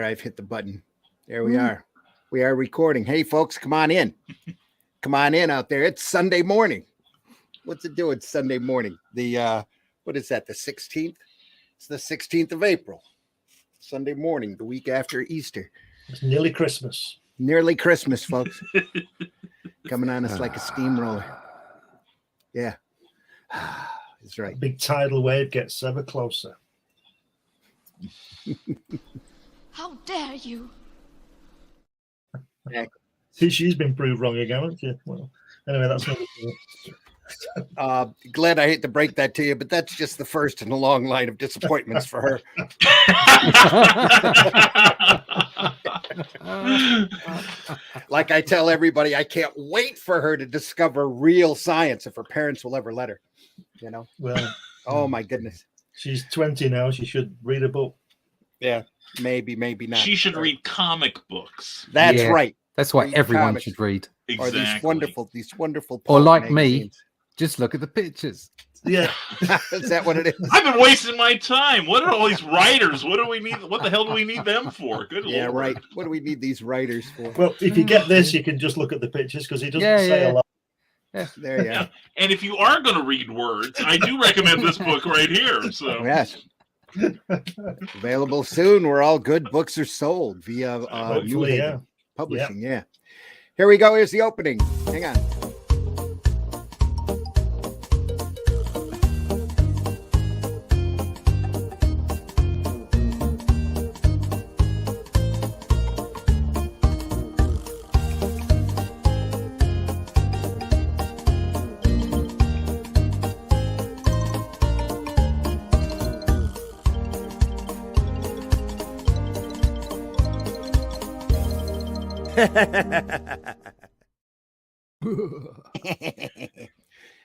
I've hit the button. There we are. We are recording. Hey, folks, come on in. Come on in out there. It's Sunday morning. What's it doing Sunday morning? What is that, the 16th? It's the 16th of April. Sunday morning, the week after Easter. It's nearly Christmas. Nearly Christmas, folks. Coming on us like a steamroller. Yeah. That's right. A big tidal wave gets ever closer. How dare you? See, she's been proved wrong again, hasn't she? Well, anyway, that's not Glenn, I hate to break that to you, but that's just the first in a long line of disappointments for her. Like I tell everybody, I can't wait for her to discover real science if her parents will ever let her. You know? Well, oh my goodness. She's 20 now. She should read a book. Yeah, maybe not. She should read comic books. That's right. That's why Read everyone comics. should read. Exactly. Or these wonderful Or pulp like me, magazines. just look at the pictures. Yeah. Is that what it is? I've been wasting my time. What are all these writers? What do we need? What the hell do we need them for? Good Yeah, Lord. right. What do we need these writers for? Well, if you get this, you can just look at the pictures because he doesn't say a lot. Yeah, there you Yeah. are. And if you are going to read words, I do recommend this book right here. So Yes. Available soon where all good books are sold via New Hopefully, Haven Publishing. Yeah. Here we go. Here's the opening. Hang on.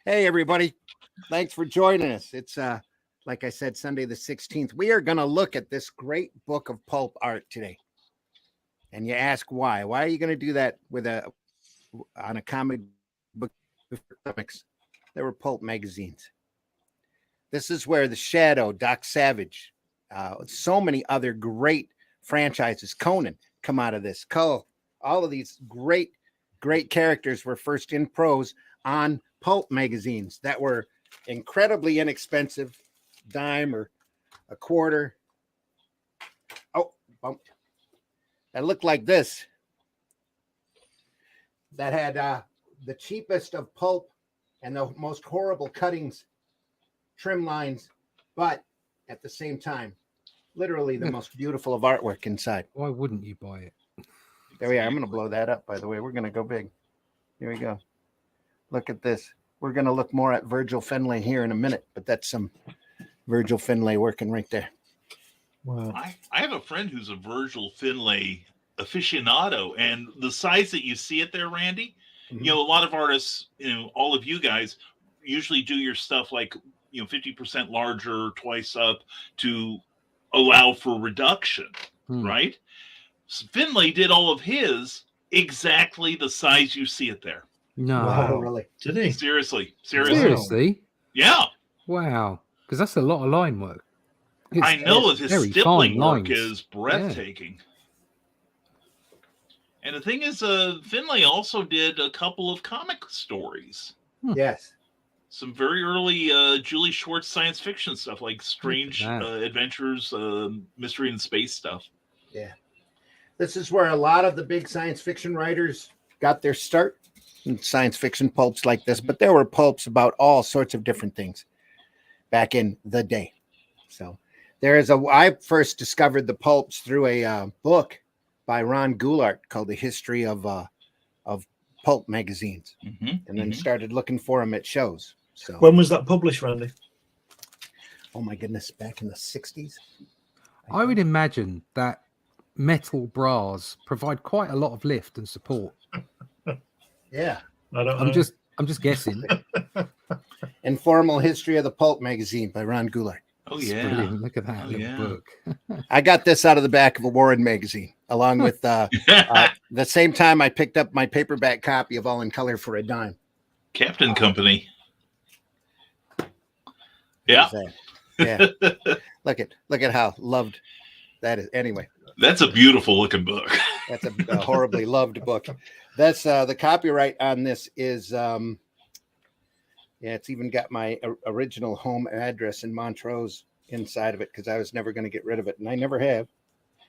Hey everybody, thanks for joining us. It's like I said, Sunday the 16th. We are going to look at this great book of pulp art today. And you ask why are you going to do that on a comic book? Comics? There were pulp magazines. This is where the Shadow, Doc Savage, so many other great franchises, Conan, come out of this. All of these great characters were first in prose on pulp magazines that were incredibly inexpensive, dime or a quarter. Oh, bumped. That looked like this. That had the cheapest of pulp and the most horrible cuttings, trim lines, but at the same time, literally the most beautiful of artwork inside. Why wouldn't you buy it? There we are. I'm going to blow that up, by the way. We're going to go big. Here we go. Look at this. We're going to look more at Virgil Finlay here in a minute, but that's some Virgil Finlay working right there. Wow. I have a friend who's a Virgil Finlay aficionado, and the size that you see it there, Randy, Mm-hmm. you know, a lot of artists, you know, all of you guys usually do your stuff like, you know, 50% larger, twice up to allow for reduction, right? Finlay did all of his exactly the size you see it there. No. Wow. Really? Did he? Seriously. Seriously? Yeah. Wow. Because that's a lot of line work. I know his very stippling fine work lines. is breathtaking. And the thing is, Finlay also did a couple of comic stories. Yes. Some very early Julie Schwartz science fiction stuff, like Strange Adventures, Mystery in Space stuff. Yeah. This is where a lot of the big science fiction writers got their start in science fiction pulps like this, but there were pulps about all sorts of different things back in the day. So I first discovered the pulps through a book by Ron Goulart called The History of Pulp Magazines, and then started looking for them at shows. So When was that published, Randy? oh my goodness, back in the 60s. I would imagine that metal bras provide quite a lot of lift and support. Yeah. I don't know. I'm just guessing. Informal History of the Pulp Magazine by Ron Goulart. Oh, It's yeah. brilliant. Look at that little yeah. book. I got this out of the back of a Warren magazine, along with the same time I picked up my paperback copy of All in Color for a dime. Captain Company. Yeah. Yeah. Look at how loved that is. Anyway, That's a beautiful looking book. That's a horribly loved book. That's the copyright on this is it's even got my original home address in Montrose inside of it because I was never going to get rid of it, and I never have.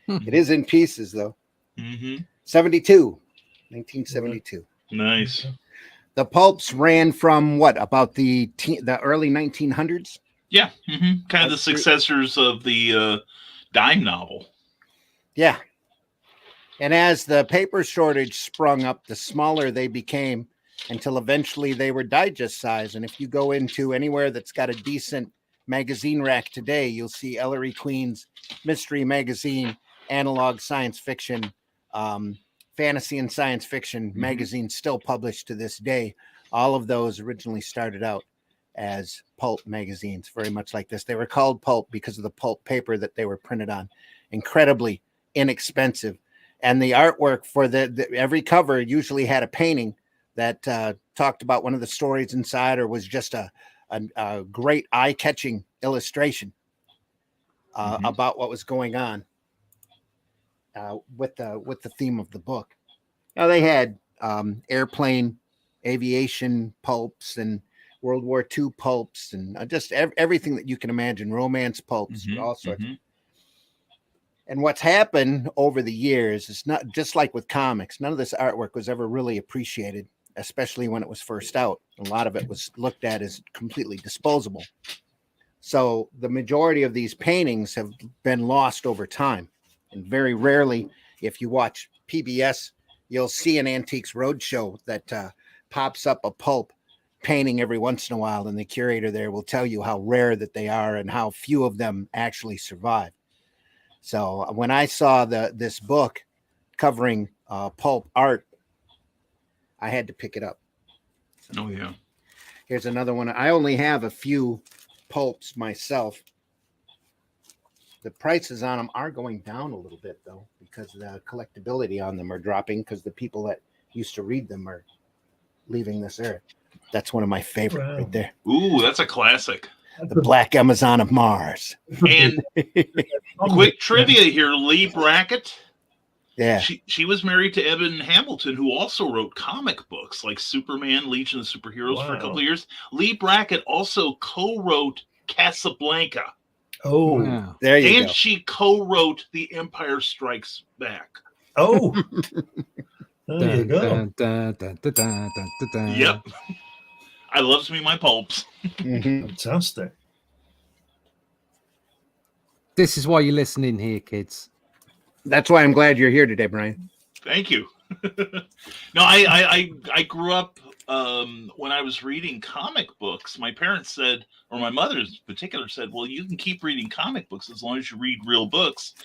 It is in pieces though. 1972. Nice. The pulps ran from what, about the early 1900s? Yeah. Kind of the successors of the dime novel. Yeah. And as the paper shortage sprung up, the smaller they became until eventually they were digest size. And if you go into anywhere that's got a decent magazine rack today, you'll see Ellery Queen's Mystery Magazine, Analog Science Fiction, Fantasy and Science Fiction magazines still published to this day. All of those originally started out as pulp magazines, very much like this. They were called pulp because of the pulp paper that they were printed on. Incredibly inexpensive. And the artwork for every cover usually had a painting that talked about one of the stories inside, or was just a great eye-catching illustration about what was going on with the theme of the book. Now they had airplane, aviation pulps, and World War II pulps, and just everything that you can imagine, romance pulps, all sorts. And what's happened over the years is not just like with comics. None of this artwork was ever really appreciated, especially when it was first out. A lot of it was looked at as completely disposable. So the majority of these paintings have been lost over time. And very rarely, if you watch PBS, you'll see an Antiques Roadshow that pops up a pulp painting every once in a while. And the curator there will tell you how rare that they are and how few of them actually survive. So when I saw this book covering pulp art, I had to pick it up. Oh, yeah. Here's another one. I only have a few pulps myself. The prices on them are going down a little bit, though, because the collectability on them are dropping because the people that used to read them are leaving this earth. That's one of my favorite right there. Ooh, that's a classic. The Black Amazon of Mars. And quick trivia here, Lee Brackett. Yeah. She was married to Evan Hamilton, who also wrote comic books like Superman, Legion of Superheroes for a couple of years. Lee Brackett also co-wrote Casablanca. Oh, Wow. There you go. And she co-wrote The Empire Strikes Back. Oh, there you go. Yep. I loves me my pulps. Fantastic. This is why you're listening here, kids. That's why I'm glad you're here today, Brian. Thank you. No, I grew up when I was reading comic books. My parents said, or my mother in particular said, well, you can keep reading comic books as long as you read real books.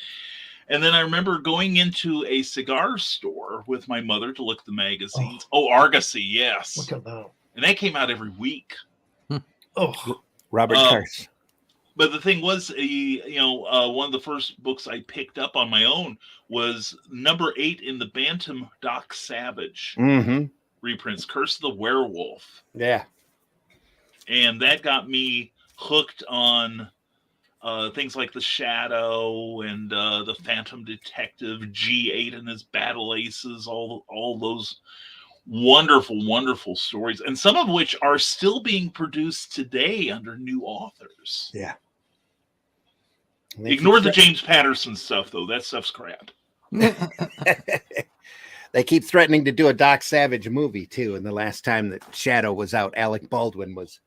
And then I remember going into a cigar store with my mother to look at the magazines. Oh, Argosy, yes. Look at that. And they came out every week. Oh, Robert Cars. But the thing was, one of the first books I picked up on my own was number 8 in the Bantam Doc Savage reprints, Curse of the Werewolf. Yeah. And that got me hooked on things like The Shadow and The Phantom Detective, G8 and his Battle Aces, all those wonderful stories, and some of which are still being produced today under new authors. Yeah. Ignore the James Patterson stuff, though. That stuff's crap. They keep threatening to do a Doc Savage movie, too. And the last time that Shadow was out, Alec Baldwin was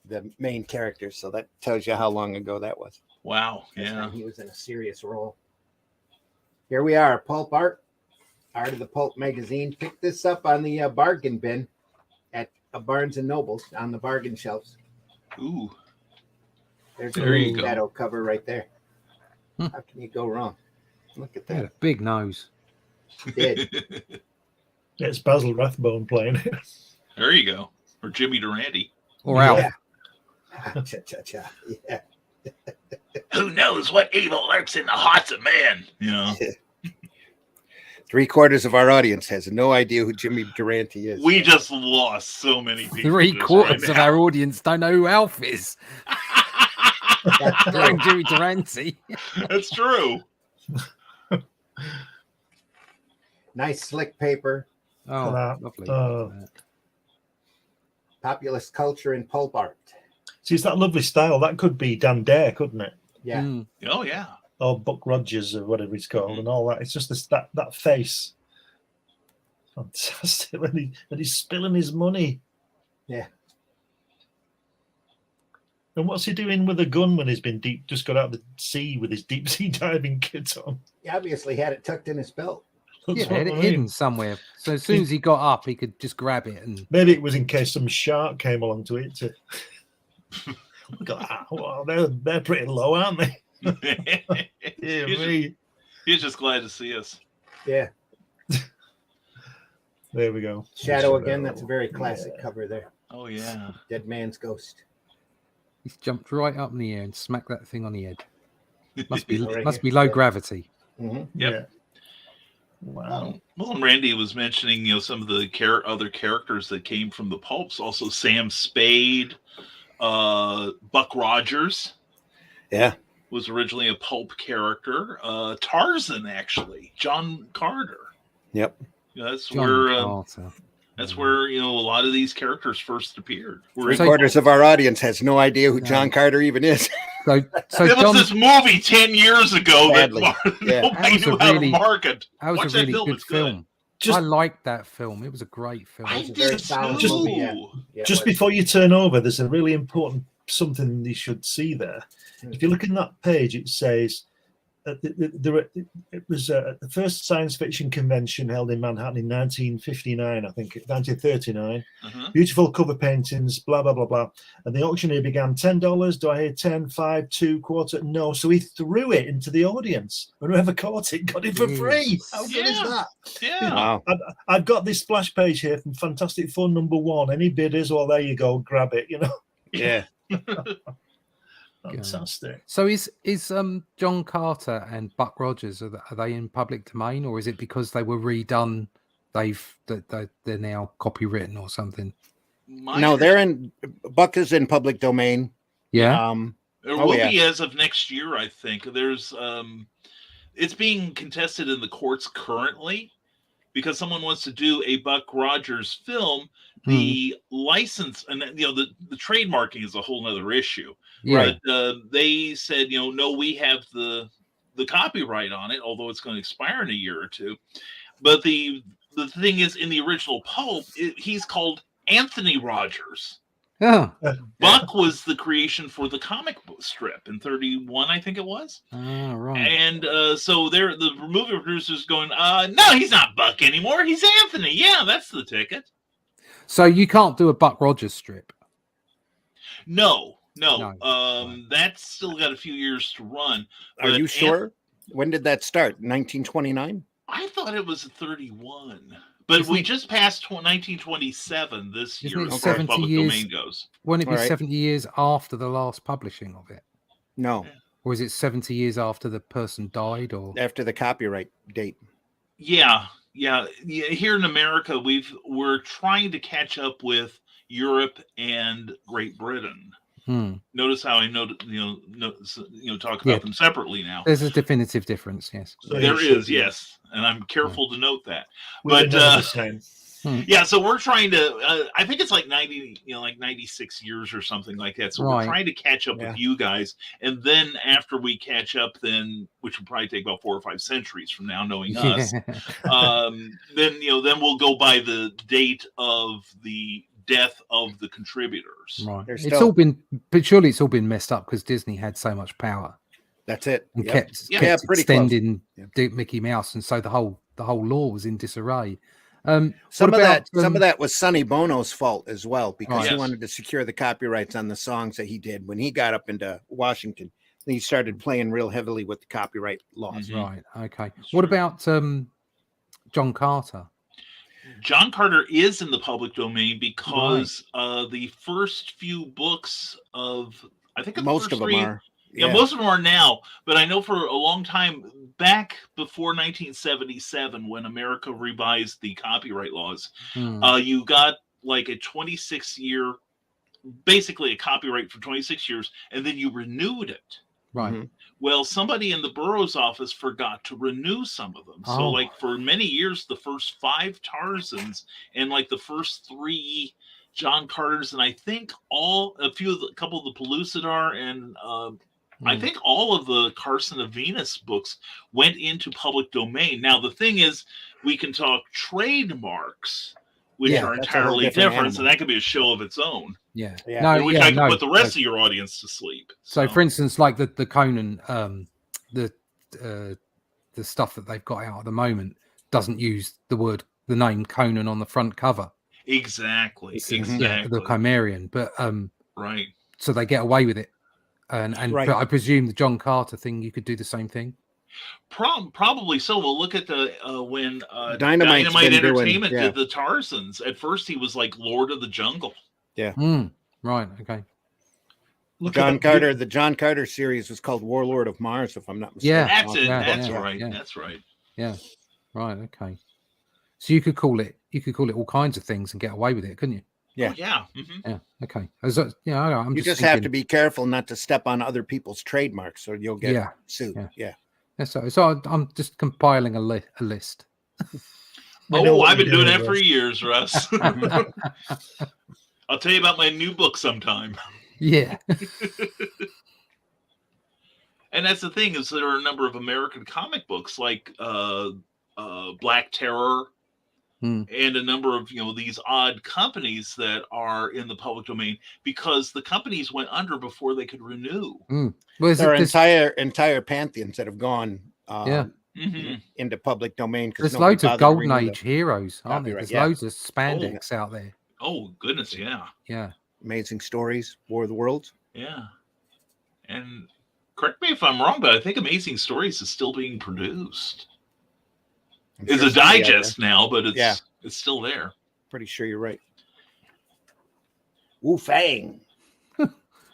the main character. So that tells you how long ago that was. Wow. Yeah. He was in a serious role. Here we are, Pulp Art. Art of the Pulp magazine. Pick this up on the bargain bin at Barnes and Nobles on the bargain shelves. Ooh. There's There you a go. shadow cover right there. How can you go wrong? Look at He had that. a big nose. He did. it's Basil Rathbone playing it. There you go. Or Jimmy Durante. Or Alf. Yeah. Cha-cha-cha. Yeah. Who knows what evil lurks in the hearts of men? You know. 3/4 of our audience has no idea who Jimmy Durante is. We just lost so many people. 3/4 of our audience don't know who Alf is. During Jimmy Durante. That's true. Nice slick paper. Oh, that. lovely. Populist culture in pulp art. See, it's that lovely style. That could be Dan Dare, couldn't it? Yeah. Mm. Oh yeah. Or Buck Rogers or whatever he's called, and all that. It's just that face. Fantastic when he's spilling his money. Yeah. And what's he doing with a gun when he's been just got out of the sea with his deep sea diving kit on? He obviously had it tucked in his belt. That's Yeah, what had I it mean. hidden somewhere. So as soon as he got up, he could just grab it and. Maybe it was in case some shark came along to eat it. Look at that. Well, they're pretty low, aren't they? Dear me. He's just glad to see us. Yeah. There we go. Shadow again. That's a very classic cover there. Oh yeah. Dead man's ghost. He's jumped right up in the air and smacked that thing on the head. Must be Right must here. be low Yeah. gravity. Mm-hmm. Yep. Yeah. Wow. Well, and Randy was mentioning, some of the other characters that came from the pulps. Also, Sam Spade, Buck Rogers. Yeah. Was originally a pulp character. Tarzan, actually, John Carter. Yep. That's John where Carter. that's where a lot of these characters first appeared. Three quarters of our audience has no idea who John Carter even is. So There John, was this movie 10 years ago Sadly. that Yeah. nobody That was knew a how really- to market. that was Watch a that really film, good it's good. film. Just, I liked that film. It was a great film. I It's a very did solid too. movie, yeah. Yeah, just it was. before you turn over, there's a really important something you should see there. If you look in that page, it says it was the first science fiction convention held in Manhattan in 1959, I think, 1939. Uh-huh. Beautiful cover paintings, blah, blah, blah, blah. And the auctioneer began $10. Do I hear 10, 5, 2, quarter? No. So he threw it into the audience. And whoever caught it got it for free. Jesus. How good is Yeah. that? Yeah. Wow. I've got this splash page here from Fantastic Fun #1. Any bidders? Well, there you go. Grab it, Yeah. Fantastic. So is John Carter and Buck Rogers, are they in public domain, or is it because they were redone? They're now copywritten or something. No, Buck is in public domain. Yeah. It Oh, will yeah. be as of next year, I think. There's it's being contested in the courts currently because someone wants to do a Buck Rogers film. The license and the trademarking is a whole nother issue. Yeah. But they said, no, we have the copyright on it, although it's going to expire in a year or two. But the thing is, in the original pulp, he's called Anthony Rogers. Oh. Buck was the creation for the comic book strip in 31, I think it was. Oh, right. And so the movie producer's going, no, he's not Buck anymore. He's Anthony. Yeah, that's the ticket. So you can't do a Buck Rogers strip. No. Right. That's still got a few years to run. Are you sure? When did that start? 1929? I thought it was 31. But Isn't we it- just passed 1927 this Isn't year it as far as 70 public years? domain goes. Wouldn't it be All right. 70 years after the last publishing of it? No, Or is it 70 years after the person died? Or after the copyright date. Yeah. Here in America, we're trying to catch up with Europe and Great Britain. Notice how I talk about them separately now. There's a definitive difference, yes. There is, yes, and I'm careful to note that. But But the same. yeah, so we're trying to. I think it's like 90, like 96 years or something like that. So Right. we're trying to catch up Yeah. with you guys, and then after we catch up, then which will probably take about 4 or 5 centuries from now, knowing us. Then we'll go by the date of the death of the contributors. Right. There's It's still- all been, but surely it's all been messed up because Disney had so much power That's it. and Yep. kept Yeah, pretty close. extending Yeah. Mickey Mouse, and so the whole law was in disarray. Some what of about, that was Sonny Bono's fault as well, because he Yes. wanted to secure the copyrights on the songs that he did when he got up into Washington. He started playing real heavily with the copyright laws. Mhm. Right. Okay. That's What true. about John Carter? John Carter is in the public domain because the first few books of, I think the Most first of them three, are. Yeah, most of them are now, but I know for a long time back before 1977, when America revised the copyright laws, you got like a 26-year, basically a copyright for 26 years, and then you renewed it. Right. Mhm. Well, somebody in the borough's office forgot to renew some of them. So, Oh. like, for many years, the first 5 Tarzans and like the first 3 John Carters, and I think a couple of the Pellucidar, and I Mm. think all of the Carson of Venus books went into public domain. Now, the thing is, we can talk trademarks, which Yeah, are that's a whole entirely different different, so animal. that could be a show of its own. Yeah. Yeah. No. In which Yeah. I can No. put the rest of your audience to sleep. So, for instance, like the Conan, the stuff that they've got out at the moment doesn't use the name Conan on the front cover. Exactly. It's, Exactly. yeah, the Chimerian, but Right. so they get away with it, and Right. but I presume the John Carter thing, you could do the same thing. Probably so. We'll look at the when Dynamite's Dynamite been doing- Entertainment yeah. did the Tarzans. At first, he was like Lord of the Jungle. Right. Okay. Look John at Carter. The John Carter series was called Warlord of Mars, if I'm not mistaken. Yeah. That's it. Yeah, That's yeah, right. yeah. That's right. Yeah. Right. Okay. So you could call it all kinds of things and get away with it, couldn't you? Yeah. Oh, yeah. Mhm. Yeah. Okay. I'm You just thinking, have to be careful not to step on other people's trademarks, or you'll get Yeah. sued. Yeah. Yeah. Yeah, so I'm just compiling a list. We know Oh, what I've been you're doing doing, that for Russ. years, Russ. I'll tell you about my new book sometime. Yeah. And that's the thing, is there are a number of American comic books like Black Terror, and a number of these odd companies that are in the public domain because the companies went under before they could renew. Well, There are entire pantheons that have gone Mhm. into public domain because there's loads of Golden Age heroes, aren't there? copyright, There's yeah. loads of spandex out there. Oh goodness, yeah, Yeah. Amazing Stories, War of the Worlds. yeah. And correct me if I'm wrong, but I think Amazing Stories is still being produced. I'm It's sure a somebody out there- digest now, but it's Yeah. it's still there. Pretty sure you're right. Wu Fang,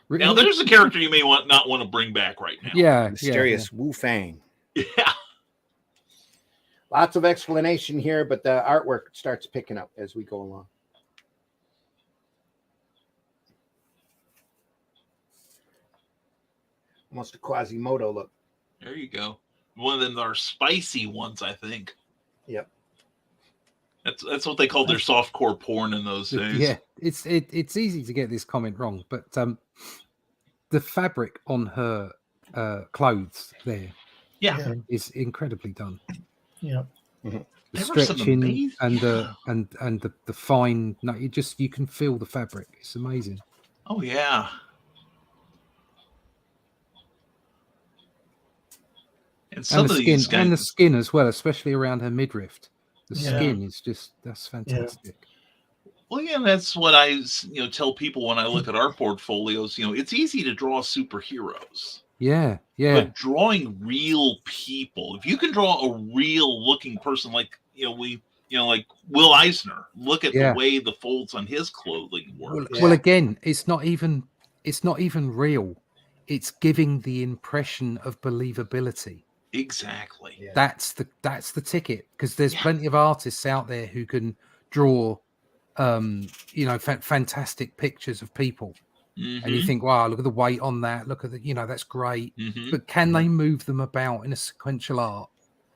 Now there's a character you may not want to bring back right now. Yeah. mysterious Wu Fang. Yeah. Lots of explanation here, but the artwork starts picking up as we go along. Almost a Quasimodo look. There you go. One of them are spicy ones, I think. Yep. That's what they called their softcore porn in those days. Yeah. It's easy to get this comment wrong, but the fabric on her clothes there Yeah. is incredibly done. Yeah. The There were some stretching amazing- and yeah. the fine. No, you can feel the fabric. It's amazing. Oh yeah. And some And the of skin these guys, and the skin as well, especially around her midriff. The Yeah. skin is that's fantastic. well, yeah, that's what I tell people when I look at our portfolios. It's easy to draw superheroes, Yeah. but drawing real people, if you can draw a real looking person, like like Will Eisner, look at Yeah. the way the folds on his clothing work. Well, again, it's not even real. It's giving the impression of believability. Exactly. Yeah. That's the ticket, because there's Yeah. plenty of artists out there who can draw fantastic pictures of people, and you think, wow, look at the weight on that, look at the that's great, Mhm. but can they move them about in a sequential art,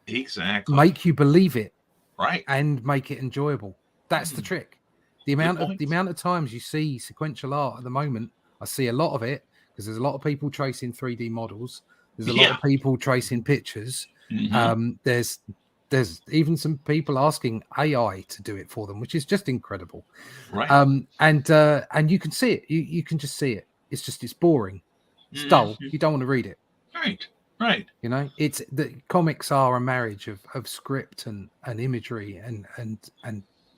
Exactly. make you believe it Right. and make it enjoyable? That's the trick. The amount of times you see sequential art at the moment, I see a lot of it because there's a lot of people tracing 3D models. There's a lot of people tracing pictures. Mhm. There's even some people asking AI to do it for them, which is just incredible. Right. And you can see it. You can just see it. It's boring. It's dull. Mhm. You don't want to read it. Right. Right. It's the comics are a marriage of script and imagery and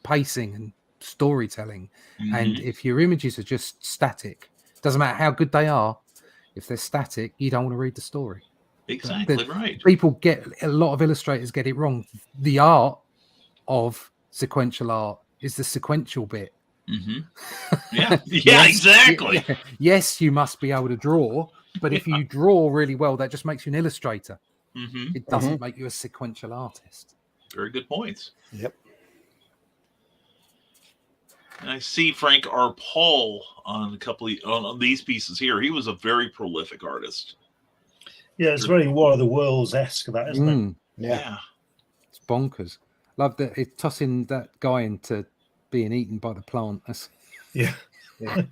pacing and storytelling. And Mhm. if your images are just static, doesn't matter how good they are, if they're static, you don't want to read the story. Exactly right. A lot of illustrators get it wrong. The art of sequential art is the sequential bit. Mhm. Yeah. Yeah. Exactly. Yes, you must be able to draw, but if you draw really well, that just makes you an illustrator. Mhm. It doesn't make you a sequential artist. Very good points. Yep. And I see Frank R. Paul on a couple of, on these pieces here. He was a very prolific artist. Yeah, it's very War of the Worlds-esque, that, isn't it? Mm, Yeah. it's bonkers. Love that it's tossing that guy into being eaten by the plant. That's Yeah. Yeah,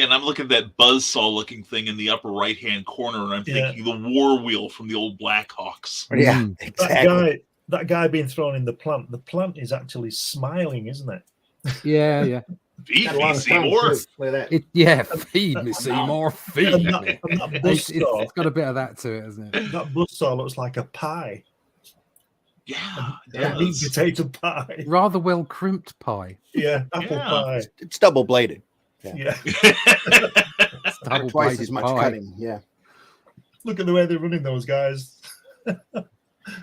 and I'm looking at that buzzsaw looking thing in the upper right hand corner, and I'm thinking the war wheel from the old Blackhawks. Yeah, Mm. exactly. That guy being thrown in the plant is actually smiling, isn't it? yeah. Feed Got a me, long tongue, Seymour. too. Look at that. Feed me, Seymour. Feed And me. that It's buzzsaw, got a bit of that to it, hasn't it? that buzzsaw looks like a pie. Yeah, it A meat does. potato pie. Rather well crimped pie. Yeah, apple Yeah. pie. It's double bladed. Yeah. It's double Twice bladed as much pie. cutting. Yeah. Look at the way they're running, those guys.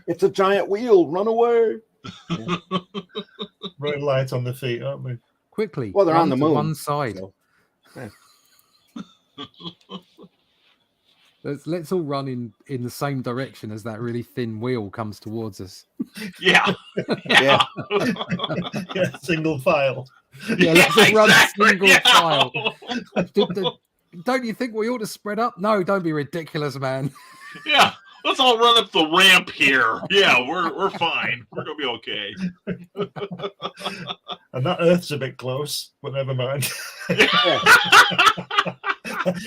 It's a giant wheel. Run away. Running light on the feet, aren't we? Quickly. Well, they're run on the to moon. one side. So, yeah. Let's all run in the same direction as that really thin wheel comes towards us. Yeah. Yeah. Yeah, single file. Yeah, let's all run exactly. single Yeah. file. Don't you think we ought to spread up? No, don't be ridiculous, man. Yeah. Let's all run up the ramp here. Yeah, we're fine. We're gonna be okay. And that Earth's a bit close, but never mind.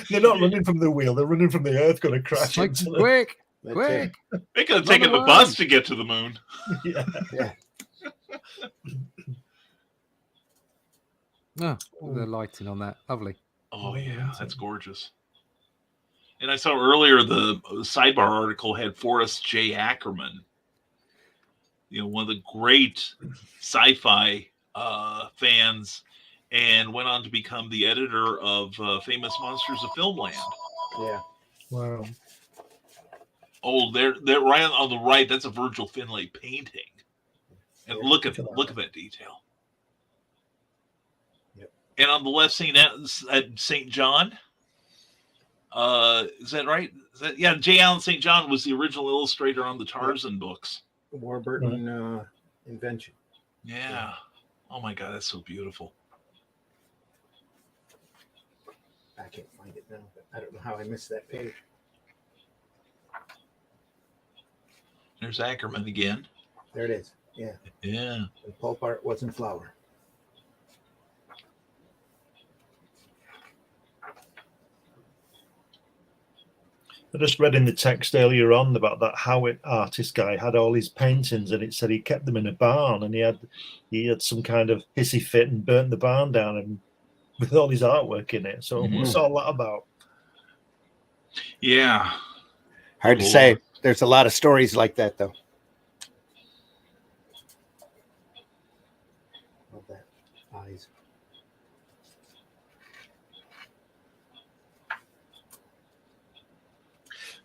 They're not running from the wheel, they're running from the Earth, going to crash Like, into them. quick, That's quick. They could have taken the away. bus to get to the moon. Yeah. Yeah. Oh, the lighting on that. Lovely. Oh yeah, that's gorgeous. And I saw earlier the sidebar article had Forrest J. Ackerman, one of the great sci-fi fans, and went on to become the editor of Famous Monsters of Filmland. Yeah. Wow. Oh, they're right on the right. That's a Virgil Finlay painting, and look at that detail. Yep. And on the left, St. John. Is that right? J. Allen St. John was the original illustrator on the Tarzan books. Warburton invention. Yeah. Oh my God, that's so beautiful. I can't find it now, but I don't know how I missed that page. There's Ackerman again. There it is. Yeah. Yeah. And pulp art wasn't flour. I just read in the text earlier on about that Howitt artist guy had all his paintings, and it said he kept them in a barn, and he had some kind of hissy fit and burnt the barn down, and with all his artwork in it. So what's all that about? Yeah. Hard to say. There's a lot of stories like that, though. Love that. Eyes.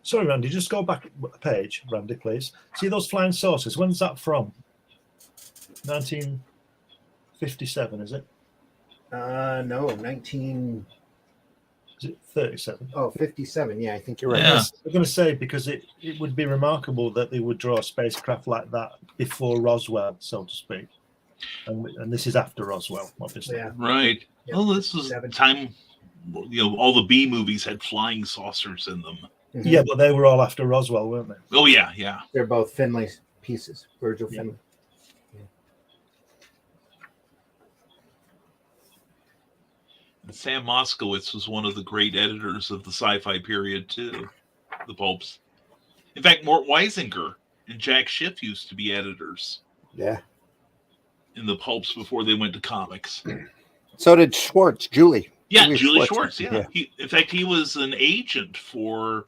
Sorry, Randy, just go back a page, Randy, please. See those flying saucers? When's that from? 1957, is it? No, 19. Is it 37? Oh, 57. Yeah, I think you're right. Yeah. I'm going to say, because it would be remarkable that they would draw a spacecraft like that before Roswell, so to speak. And this is after Roswell, obviously. Yeah. Right. Yep. Well, this was the time, all the B movies had flying saucers in them. Mhm. Yeah, but they were all after Roswell, weren't they? Oh, yeah, yeah. They're both Finlay's pieces. Virgil Yeah. Finlay. And Sam Moskowitz was one of the great editors of the sci-fi period, too, the Pulps. In fact, Mort Weisinger and Jack Schiff used to be editors Yeah. in the Pulps before they went to comics. So did Schwartz, Julie. Yeah, Julie Schwartz. Schwartz, yeah. In fact, he was an agent for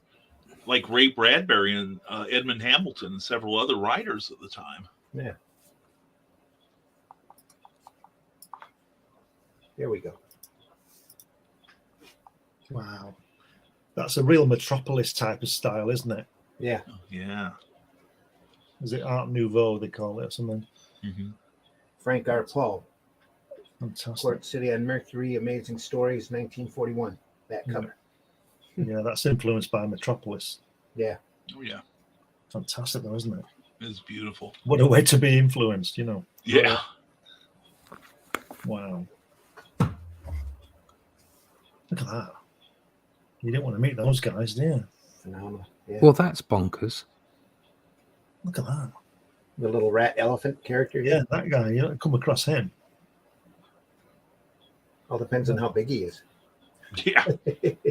like Ray Bradbury and Edmund Hamilton and several other writers at the time. Yeah. Here we go. Wow. That's a real Metropolis type of style, isn't it? Yeah. Oh, yeah. Is it Art Nouveau, they call it, or something? Mm-hmm. Frank R. Paul. Fantastic. Court City on Mercury, Amazing Stories, 1941. That cover. Yeah, that's influenced by Metropolis. Yeah. Oh, yeah. Fantastic, though, isn't it? It's beautiful. What a way to be influenced, you know. Yeah. Wow. Look at that. You didn't want to meet those guys, do you? phenomenal. Yeah. Well, that's bonkers. Look at that. The little rat elephant character. Yeah, that guy. You don't come across him. All depends on how big he is. Yeah.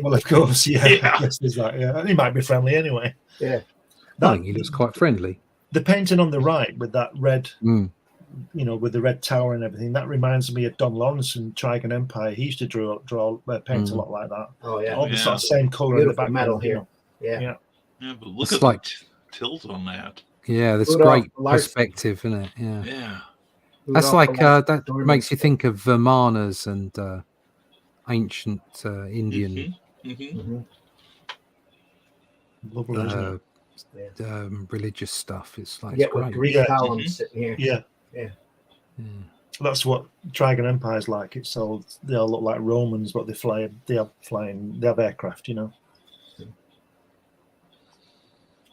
Well, of course, yeah. Yeah. I guess there's that. Yeah, and he might be friendly anyway. Yeah. I think he looks quite friendly. The painting on the right with that red, Mm. With the red tower and everything, that reminds me of Don Lawrence in Trigon Empire. He used to paint a lot like that. Oh yeah. All the Yeah. sort of same color in the Beautiful background. metal here. Yeah. Yeah. Yeah, but look It's at like- the tilt on that. Yeah, that's Rudolph great Larson. perspective, isn't it? Yeah. Yeah. That's Rudolph like Larson, that Dorman. makes you think of Vermanas and ancient Indian Mhm. Lovely, isn't it? religious stuff. It's like Yeah, it's with great. Greek Yeah. columns sitting here. Yeah. Yeah. That's what Trigon Empire's like. It's all they all look like Romans, but they fly. They have aircraft.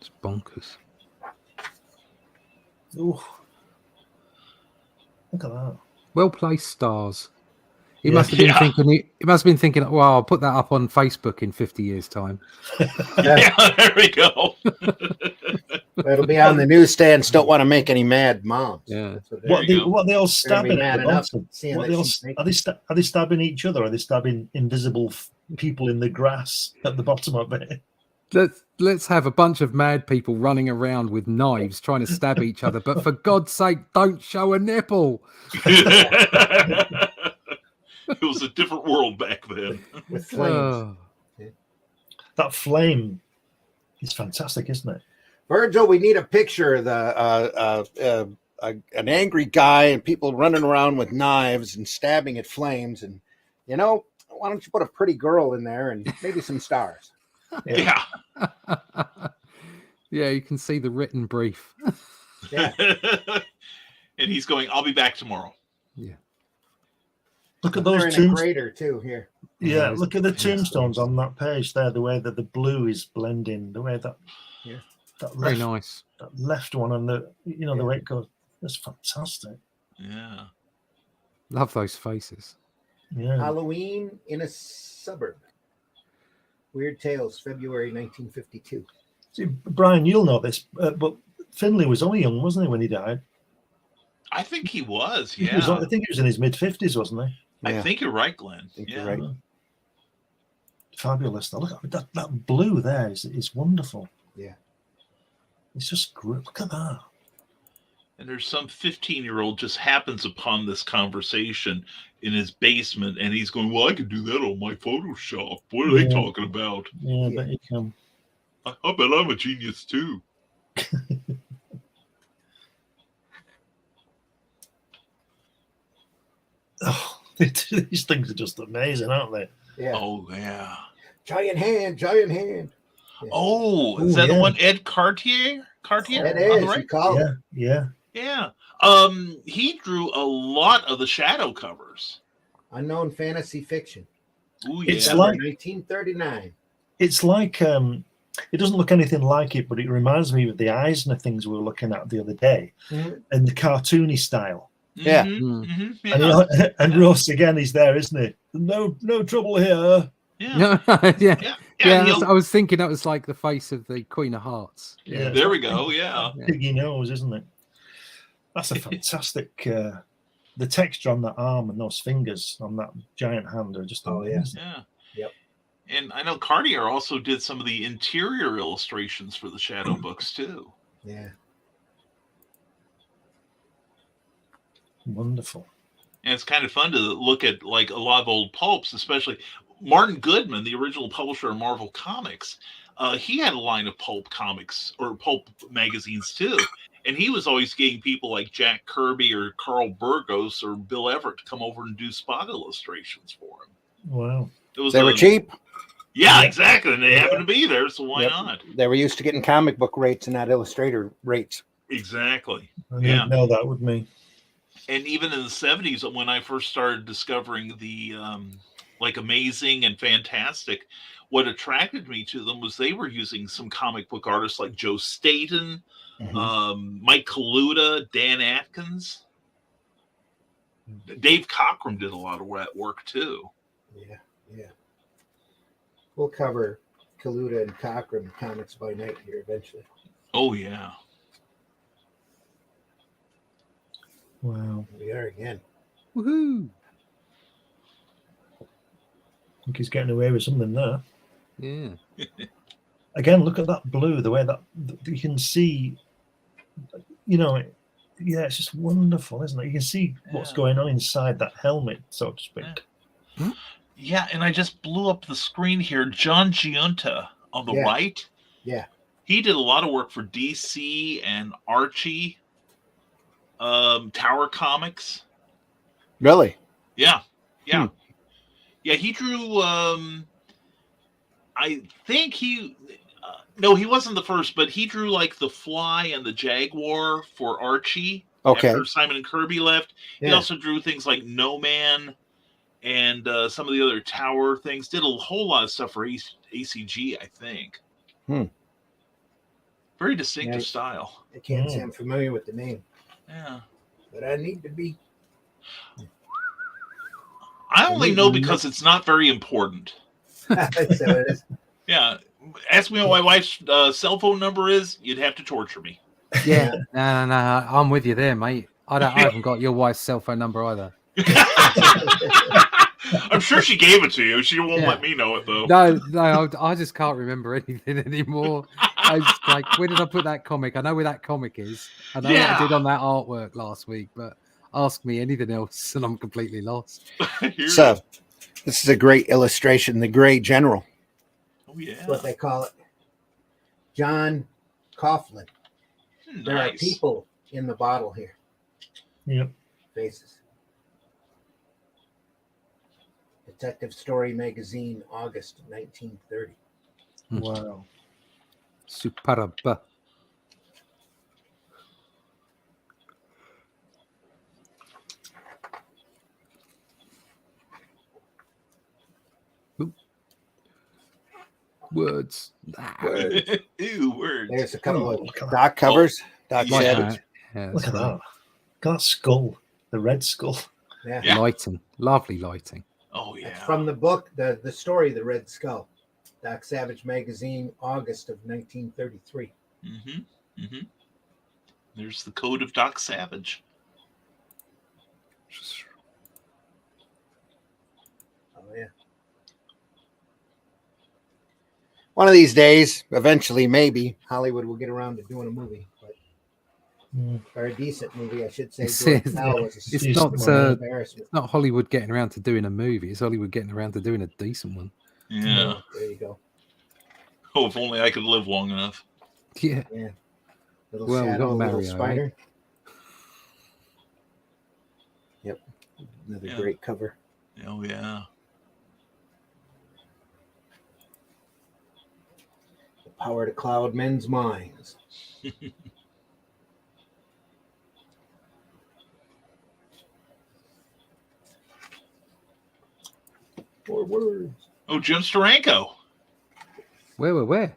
It's bonkers. Ooh, look at that. Well placed stars. He Yeah. must have been Yeah. thinking. He must have been thinking. Well, I'll put that up on Facebook in 50 years' time. Yeah, there we go. It'll be on the newsstands. Don't want to make any mad moms. Yeah. That's what There you go. What they all they're gonna be stabbing at mad the enough bottom? seeing What that they all, she's naked. are they stabbing each other? Or are they stabbing invisible people in the grass at the bottom of it? Let's have a bunch of mad people running around with knives trying to stab each other. But for God's sake, don't show a nipple. It was a different world back then. with flames. Oh. That flame is fantastic, isn't it? Virgil, we need a picture of the an angry guy and people running around with knives and stabbing at flames. And why don't you put a pretty girl in there and maybe some stars? Yeah. Yeah, you can see the written brief. Yeah. And he's going, I'll be back tomorrow. Yeah. Look at They're those in a tombstones. crater too here. Yeah, Yeah, look at the it's- tombstones on that page there. The way that the blue is blending, the way that Very left, nice. that left one, and the way it goes. That's fantastic. Yeah. Love those faces. Yeah. Halloween in a suburb. Weird Tales, February 1952. See, Brian, you'll know this, but Finlay was only young, wasn't he, when he died? I think he was. He Yeah. was, I think he was in his mid-50s, wasn't he? I think you're right, Glenn. think Yeah. you're right. Fabulous. Now, look at that blue there is wonderful. Yeah. It's just great. Look at that. And there's some 15-year-old just happens upon this conversation in his basement, and he's going, well, I could do that on my Photoshop. What are they Yeah. talking about? Yeah, I Yeah. bet you can. I bet I'm a genius too. Oh, these things are just amazing, aren't they? Yeah. Oh, yeah. Giant hand, giant hand. Oh, is Ooh, that the yeah. one Ed Cartier? Cartier? That on is, the you right? call Yeah, it. yeah. Yeah. He drew a lot of the shadow covers. Unknown fantasy fiction. Ooh, yeah. It's December like- 1939. It's like it doesn't look anything like it, but it reminds me of the Eisner things we were looking at the other day, Mhm. and the cartoony style. Yeah. Mhm, mhm, And, yeah. and Ross again, he's there, isn't he? No trouble here. Yeah. yeah. Yeah. Yeah, and he'll- I was thinking that was like the face of the Queen of Hearts. Yeah. There we go. Yeah. Piggy nose, isn't it? That's a fantastic. The texture on that arm and those fingers on that giant hand are just Oh, yeah. amazing. Yeah. Yep. And I know Cartier also did some of the interior illustrations for the shadow books too. Yeah. Wonderful. And it's kind of fun to look at like a lot of old pulps, especially Martin Goodman, the original publisher of Marvel Comics. He had a line of pulp comics or pulp magazines too. And he was always getting people like Jack Kirby or Carl Burgos or Bill Everett to come over and do spot illustrations for him. Wow. It was They were cheap. Yeah, exactly. And they happen to be there, so why Yep. not? They were used to getting comic book rates and not illustrator rates. Exactly. I Yeah. didn't know that, would me. And even in the 70s, when I first started discovering the like amazing and fantastic, what attracted me to them was they were using some comic book artists like Joe Staton, Mike Kaluta, Dan Atkins. Dave Cockrum did a lot of that work too. Yeah, yeah. We'll cover Kaluta and Cochran comics by night here eventually. Oh yeah. Wow. Here we are again. Woohoo! I think he's getting away with something there. Yeah. Again, look at that blue, the way that you can see, yeah, it's just wonderful, isn't it? You can see what's going on inside that helmet, so to speak. Yeah, and I just blew up the screen here. John Giunta on the right. Yeah. He did a lot of work for DC and Archie, Tower Comics. Really? Yeah. Yeah. Yeah, he drew, I think he... no, he wasn't the first, but he drew like the Fly and the Jaguar for Archie after Simon and Kirby left. Yeah. He also drew things like No Man and some of the other Tower things. Did a whole lot of stuff for ACG, I think. Very distinctive style. I can't say I'm familiar with the name. Yeah. But I need to be. I only know because it's not very important. So it is. Yeah. Ask me what my wife's cell phone number is, you'd have to torture me. Yeah. No, I'm with you there, mate. I haven't got your wife's cell phone number either. I'm sure she gave it to you. She won't let me know it, though. No, I just can't remember anything anymore. I was like, where did I put that comic? I know where that comic is. I know what I did on that artwork last week, but ask me anything else and I'm completely lost. So, this is a great illustration, the Gray General. Oh, yeah. That's what they call it. John Coughlin. Nice. There are people in the bottle here. Yep. Faces. Detective Story Magazine, August 1930. Wow. Superb. Words. Ew, words. There's a couple of Doc covers. Doc Savage. Yeah, look at that. Look at that skull. The red skull. Yeah. Lighting. Lovely lighting. Oh, yeah. That's from the book, the story, The Red Skull. Doc Savage Magazine, August of 1933. There's the code of Doc Savage. Oh, yeah. One of these days, eventually, maybe, Hollywood will get around to doing a movie. But, or a decent movie, I should say. It's not Hollywood getting around to doing a movie. It's Hollywood getting around to doing a decent one. Yeah. There you go. Oh, if only I could live long enough. Yeah. Yeah. Little Well, we shadow, got little Mario, spider. right? Yep. Another great cover. Oh, yeah. The power to cloud men's minds. Four words. Oh, Jim Steranko. Where?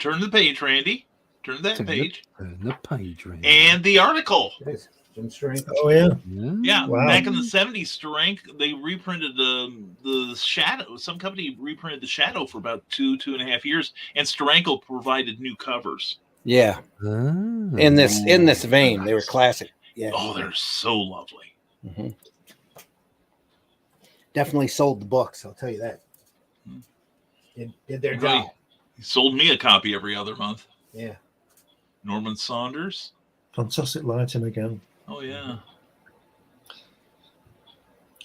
Turn the page, Randy. Turn that page. Turn the page, Randy. And the article. Yes. Jim Steranko. Oh, yeah. Yeah. Wow. Back in the 70s, Steranko, they reprinted the Shadow. Some company reprinted the Shadow for about 2.5 years, and Steranko provided new covers. Yeah. In this vein, they were classic. Yeah. Oh, they're so lovely. Mm-hmm. Definitely sold the books, I'll tell you that. Did their job. He sold me a copy every other month. Yeah. Norman Saunders. Fantastic lighting again. Oh, yeah.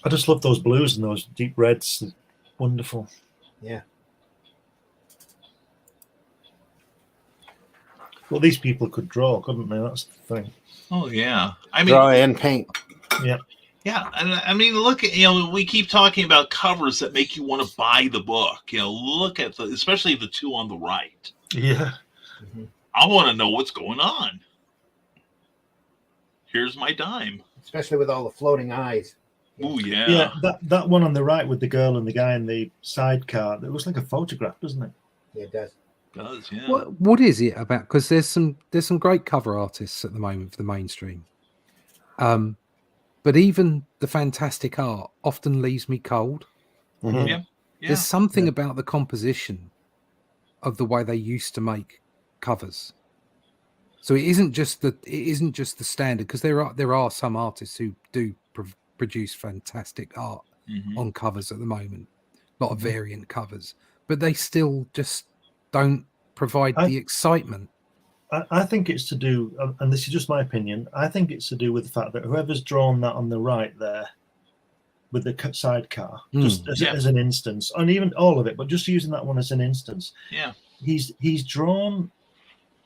I just love those blues and those deep reds. Wonderful. Yeah. Well, these people could draw, couldn't they? That's the thing. Oh, yeah. I mean, draw and paint. Yeah. Yeah, and I mean, look at, we keep talking about covers that make you want to buy the book. Look at especially the two on the right. Yeah. Mm-hmm. I want to know what's going on. Here's my dime. Especially with all the floating eyes. Oh, yeah. Yeah, that one on the right with the girl and the guy in the sidecar, it looks like a photograph, doesn't it? Yeah, it does. It does, yeah. What is it about? Because there's some great cover artists at the moment for the mainstream. But even the fantastic art often leaves me cold. Mm-hmm. Yeah. There's something about the composition of the way they used to make covers. So it isn't just the standard, because there are some artists who do produce fantastic art on covers at the moment, a lot of variant covers, but they still just don't provide the excitement. I think it's to do, and this is just my opinion, I think it's to do with the fact that whoever's drawn that on the right there with the sidecar, just as an instance, and even all of it, but just using that one as an instance, he's drawn,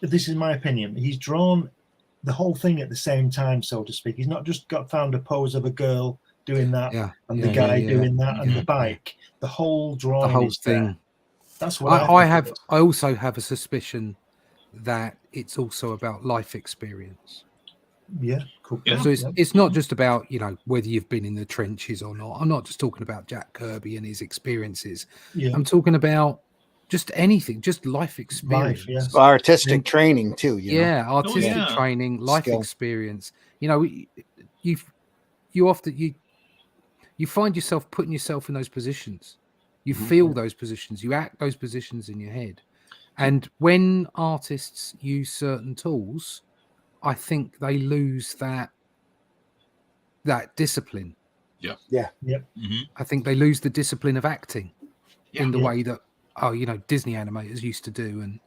this is my opinion, he's drawn the whole thing at the same time, so to speak. He's not just found a pose of a girl doing that and the guy doing that and the bike. The whole drawing, the whole thing. There. That's what I also have a suspicion that it's also about life experience. Yeah, cool. Yeah. So it's not just about, whether you've been in the trenches or not. I'm not just talking about Jack Kirby and his experiences. Yeah. I'm talking about just anything, just life experience. Well, artistic training too. Artistic training, life experience. You often you find yourself putting yourself in those positions. You feel those positions. You act those positions in your head. And when artists use certain tools, I think they lose that discipline. Yeah. I think they lose the discipline of acting in the way that Disney animators used to do, and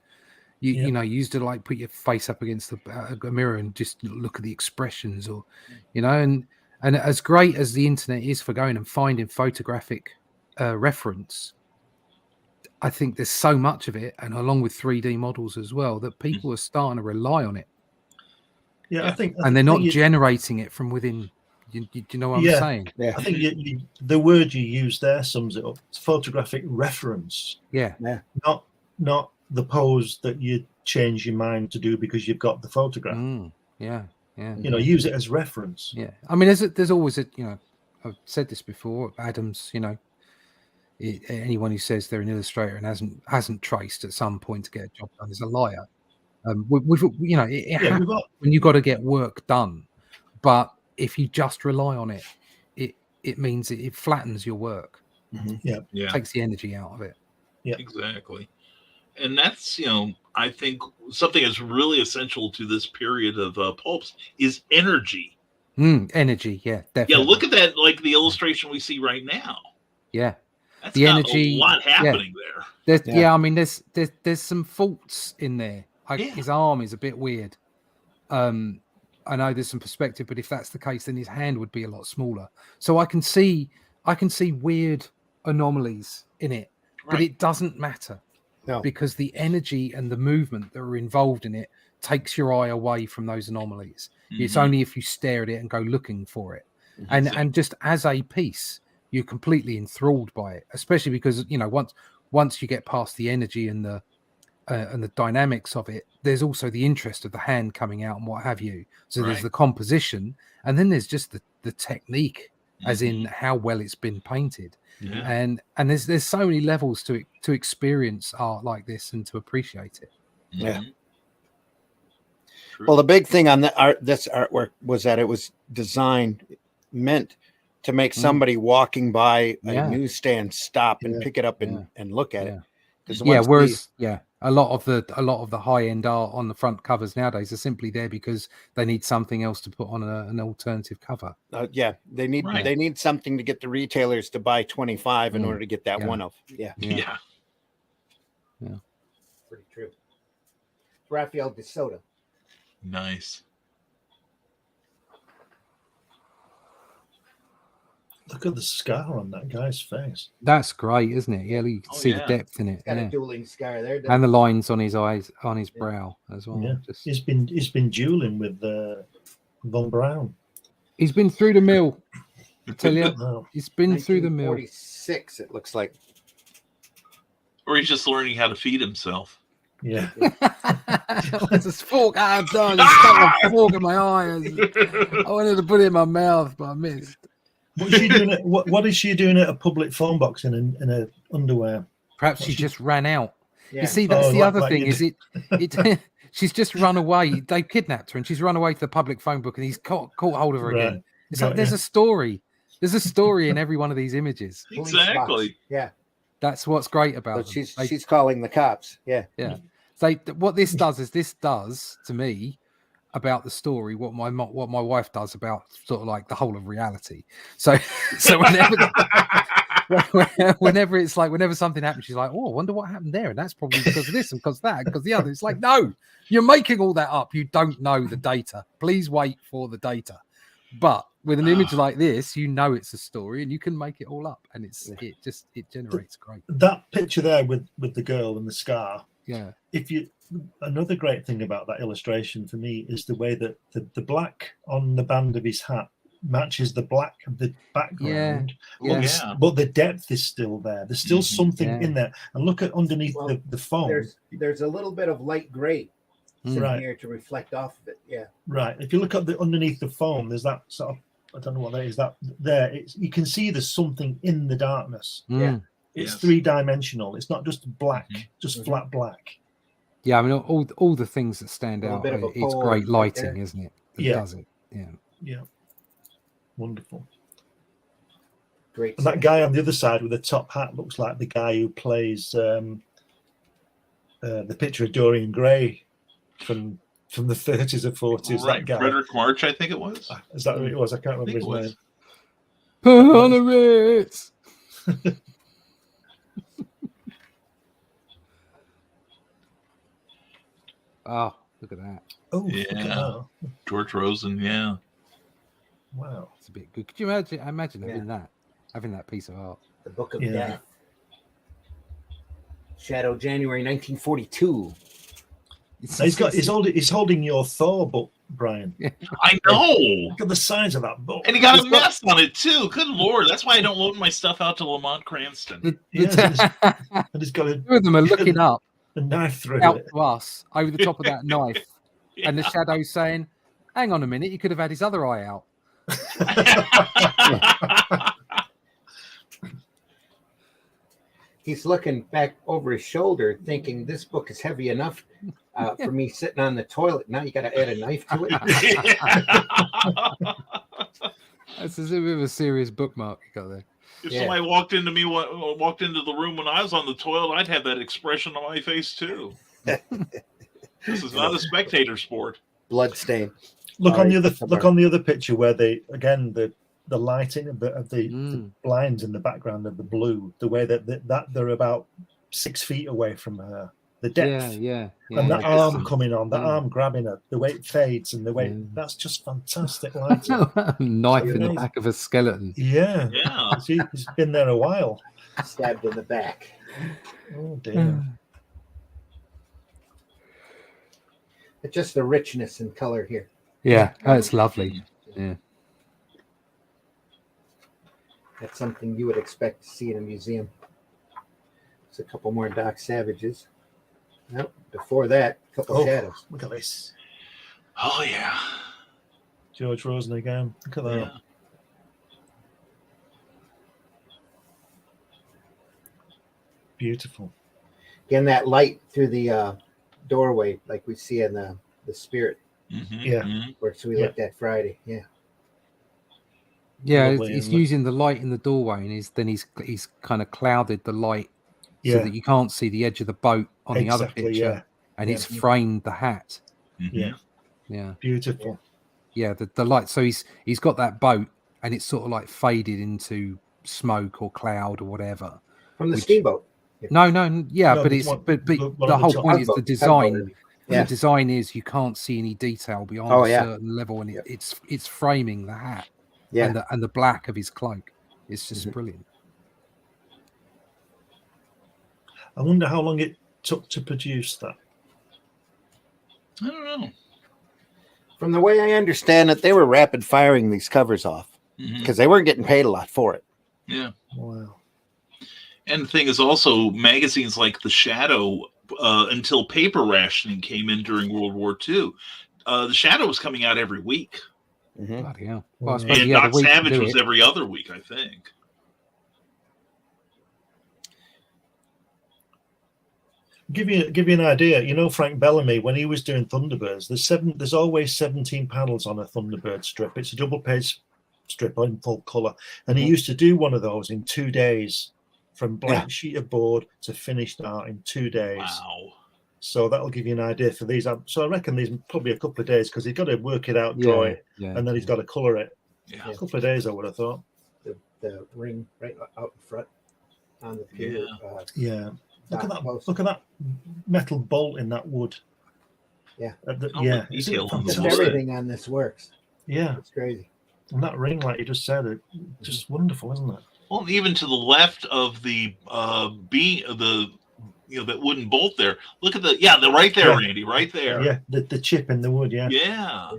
you used to like put your face up against a mirror and just look at the expressions, or and as great as the internet is for going and finding photographic reference, I think there's so much of it, and along with 3D models as well, that people are starting to rely on it. Yeah, I think they're not generating it from within. You know what I'm saying? Yeah, I think the word you use there sums it up. It's photographic reference. Yeah. Not the pose that you change your mind to do because you've got the photograph. Yeah. Use it as reference. Yeah. I mean, there's always I've said this before. Adams, anyone who says they're an illustrator and hasn't traced at some point to get a job done is a liar. When you've got to get work done, but if you just rely on it, it means it flattens your work. Takes the energy out of it. Yeah, exactly. And that's I think something that's really essential to this period of Pulps is energy. Energy, definitely. Yeah, look at that, like the illustration we see right now. Yeah, that's the energy. A lot happening there. I mean, there's some faults in there. His arm is a bit weird. I know there's some perspective, but if that's the case, then his hand would be a lot smaller. So I can see weird anomalies in it, but it doesn't matter because the energy and the movement that are involved in it takes your eye away from those anomalies. It's only if you stare at it and go looking for it. And just as a piece, you're completely enthralled by it, especially because once you get past the energy and the dynamics of it, there's also the interest of the hand coming out and what have you. So there's the composition, and then there's just the technique, as in how well it's been painted. And there's so many levels to experience art like this and to appreciate it. Well, the big thing on this artwork was that it was meant to make somebody walking by a newsstand stop and pick it up and look at it. Whereas a lot of the high end art on the front covers nowadays are simply there because they need something else to put on an alternative cover. They need something to get the retailers to buy 25 in order to get that one off. Yeah. Pretty true. Raphael de Soto. Nice. Look at the scar on that guy's face. That's great, isn't it? Yeah, you can see the depth in it. Got a dueling scar there, and the lines on his eyes, on his brow as well. Yeah. He's been dueling with Von Braun. He's been through the mill. I tell you, he's been through the mill. 46, it looks like. Or he's just learning how to feed himself. Yeah. What's this fork I've done? Just stuck a fork in my eye. I wanted to put it in my mouth, but I missed. What's she doing? What is she doing at a public phone box in a underwear? Perhaps she just ran out. Yeah. You see, that's the other thing. Is it? She's just run away. They kidnapped her, and she's run away to the public phone book, and he's caught hold of her again. It's like there's a story. There's a story in every one of these images. Exactly. Yeah. That's what's great about So them. she's calling the cops. Yeah. Yeah. So what this does is this does to me about the story what my wife does about sort of like the whole of reality. So whenever it's like whenever something happens, she's like, oh, I wonder what happened there, and that's probably because of this and because that and because the other. It's like, no, you're making all that up. You don't know the data. Please wait for the data. But with an image like this, you know it's a story and you can make it all up, and it generates great. That picture there with the girl and the scar. Yeah. Another great thing about that illustration for me is the way that the black on the band of his hat matches the black of the background. But the depth is still there. There's still something in there. And look at underneath the foam. There's a little bit of light gray here to reflect off of it. Yeah. Right. If you look at underneath the foam, there's that sort of, I don't know what that is. That there, you can see there's something in the darkness. Yeah. It's 3-dimensional. It's not just black, just flat black. Yeah, I mean, all the things that stand out. It's great lighting, isn't it? That does it. Yeah. Yeah. Wonderful. Great. And that guy on the other side with the top hat looks like the guy who plays the picture of Dorian Gray from the 30s or 40s. Right, that guy. Frederick March, I think it was. Is that who it was? I can't remember his name. Put on a Ritz. Oh, look at that. Oh, yeah. George Rosen, yeah. Wow. It's a bit good. Could you imagine having that piece of art? The Book of Death. Shadow, January 1942. He's holding your Thor book, Brian. I know. Look at the size of that book. And he got a mess on it too. Good Lord. That's why I don't load my stuff out to Lamont Cranston. And he's got two of them are looking up. A knife through out it. to us over the top of that knife, and the Shadow's saying, "Hang on a minute, you could have had his other eye out." He's looking back over his shoulder, thinking this book is heavy enough for me sitting on the toilet. Now you got to add a knife to it. That's a bit of a serious bookmark you got there. If somebody walked into the room when I was on the toilet, I'd have that expression on my face too. This is not a spectator sport. Blood stain. Look on the other picture where the lighting of the blinds in the background of the blue, the way that they're about 6 feet away from her. The depth, and that arm coming on, that arm grabbing her, the way it fades and the way that's just fantastic lighting. Knife in the back of a skeleton. Yeah. He's been there a while. Stabbed in the back. Oh dear. But just the richness and color here. Yeah, that's lovely. Yeah. That's something you would expect to see in a museum. There's a couple more Doc Savages. Nope. Before that, a couple shadows. Look at this. Oh yeah. George Rosen again. Look at that. Yeah. Beautiful. Again, that light through the doorway, like we see in the Spirit. Which we looked at Friday. Yeah. Yeah, he's using the light in the doorway, and he's kind of clouded the light so that you can't see the edge of the boat on the other picture, and he's framed the hat. Yeah, beautiful. Yeah, the light. So he's got that boat, and it's sort of like faded into smoke or cloud or whatever from the steamboat. No, but the whole point is the design. The design is you can't see any detail beyond a certain level, and it's framing the hat. Yeah, and the black of his cloak. It's just brilliant. I wonder how long it took to produce that. I don't know. From the way I understand it, they were rapid firing these covers off because they weren't getting paid a lot for it. Yeah. Wow. And the thing is also magazines like The Shadow, until paper rationing came in during World War II, The Shadow was coming out every week. Bloody hell. Well, and Doc Savage was every other week, I think. Give you an idea. You know, Frank Bellamy, when he was doing Thunderbirds, there's always 17 panels on a Thunderbird strip. It's a double page strip in full color, and he used to do one of those in 2 days. from blank sheet of board to finished art in 2 days. Wow. So that'll give you an idea for these. So I reckon these probably a couple of days because he's got to work it out, draw it, and then he's got to colour it. Yeah. A couple of days, I would have thought. The ring right out in front on the computer. Yeah. Look at that! Post. Look at that metal bolt in that wood. Yeah. Yeah. The detail on the Just wood. everything on this works. Yeah. It's crazy. And that ring, like you just said, just wonderful, isn't it? Well, even to the left of the that wooden bolt there. Look at the right there, Randy, right there. Yeah, the chip in the wood. Yeah. Yeah.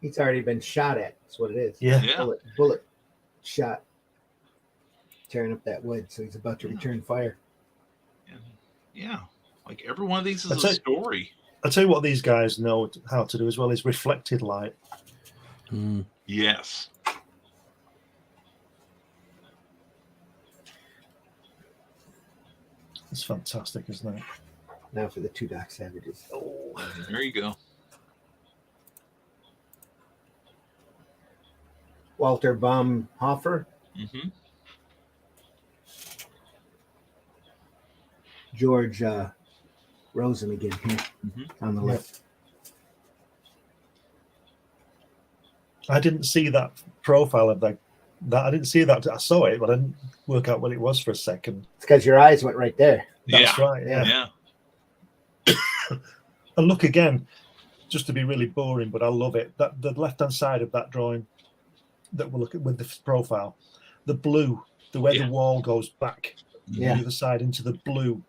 He's already been shot at. That's what it is. Yeah. Yeah. Bullet shot, tearing up that wood. So he's about to return fire. Yeah. Like every one of these is That's a it. story. I'll tell you what these guys know how to do as well is reflected light. Yes. It's fantastic, isn't it? Now for the two Doc Savages. Oh, There you go. Walter Baumhofer, Mm-hmm. George Rosen again here on the left. I didn't see that profile of that. I didn't see that. I saw it, but I didn't work out what it was for a second. It's because your eyes went right there. That's right. Yeah. And look again, just to be really boring, but I love it. That the left-hand side of that drawing that we'll look at with the profile, the blue, the way the wall goes back, the other side into the blue.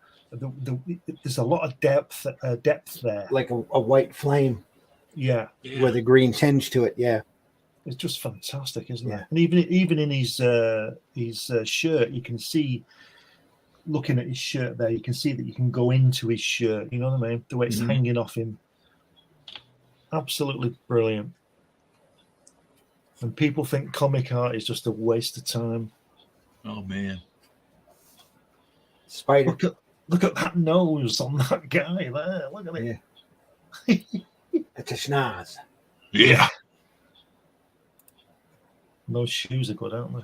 There's a lot of depth there. Like a white flame Yeah, with a green tinge to it. Yeah. it's just fantastic, isn't it? And even in his shirt, you can see. Looking at his shirt there, you can see that you can go into his shirt. You know what I mean? The way it's hanging off him. Absolutely brilliant. And people think comic art is just a waste of time. Oh man. Spider. Look at that nose on that guy there. Look at it. Yeah. It's a schnoz. Yeah. Those shoes are good, aren't they?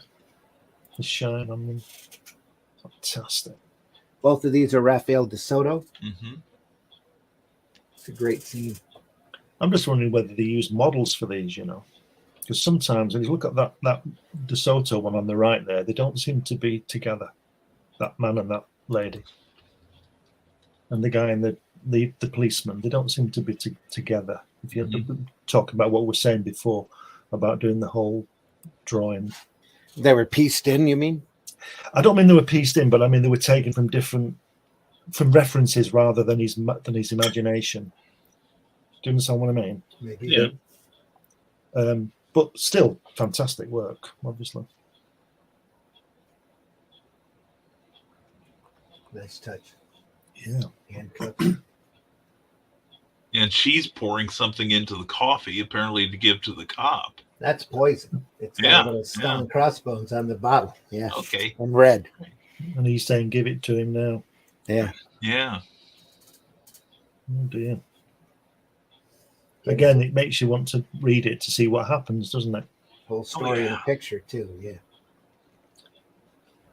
The shine on them. Fantastic. Both of these are Raphael De Soto. Mm-hmm. It's a great scene. I'm just wondering whether they use models for these, because sometimes when you look at that De Soto one on the right there, they don't seem to be together. That man and that lady, and the guy and the policeman, they don't seem to be together. If you talk about what we were saying before about doing the whole drawing, They were pieced in, you mean? I don't mean they were pieced in, but I mean they were taken from references rather than his imagination. Do you understand what I mean? Maybe. Yeah. But still, fantastic work, obviously. Nice touch. Yeah. Handcuffs. And she's pouring something into the coffee, apparently to give to the cop. That's poison. It's got a little skull and crossbones on the bottle. Yeah. Okay. And red. And he's saying, give it to him now. Yeah. Yeah. Oh, dear. Again, it makes you want to read it to see what happens, doesn't it? Whole story in a picture, too. Yeah.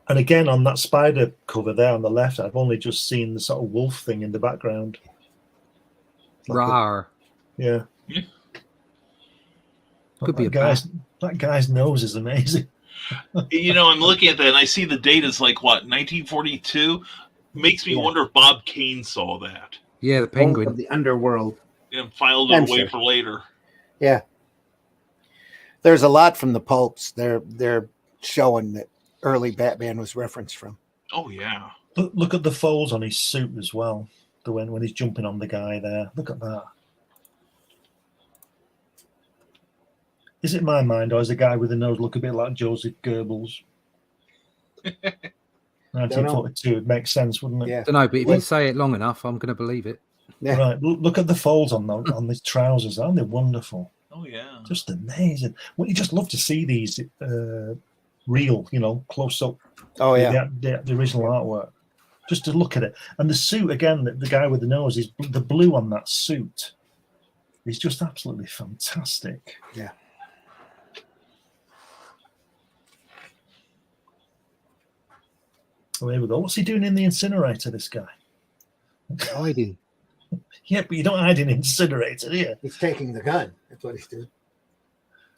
And again, on that spider cover there on the left, I've only just seen the sort of wolf thing in the background. Rawr. Yeah. Could be that guy's nose is amazing. I'm looking at that and I see the date is like what, 1942? Makes me wonder if Bob Kane saw that. Yeah, the Both penguin. of the underworld. And filed it away for later. Yeah. There's a lot from the pulps. They're showing that early Batman was referenced from. Oh yeah. Look at the folds on his suit as well. The when he's jumping on the guy there. Look at that. Is it my mind, or is the guy with the nose look a bit like Joseph Goebbels? 1942, it makes sense, wouldn't it? Yeah. Don't know, but if you say it long enough, I'm going to believe it. Yeah. Right. Look at the folds on his trousers. Aren't they wonderful? Oh yeah. Just amazing. Well, you just love to see these real, close up. Oh, yeah. The original artwork. Just to look at it. And the suit, again, the guy with the nose, is the blue on that suit is just absolutely fantastic. Yeah. Oh, here we go. What's he doing in the incinerator, this guy? Hiding. Yeah, but you don't hide in an incinerator, do you? He's taking the gun. That's what he's doing.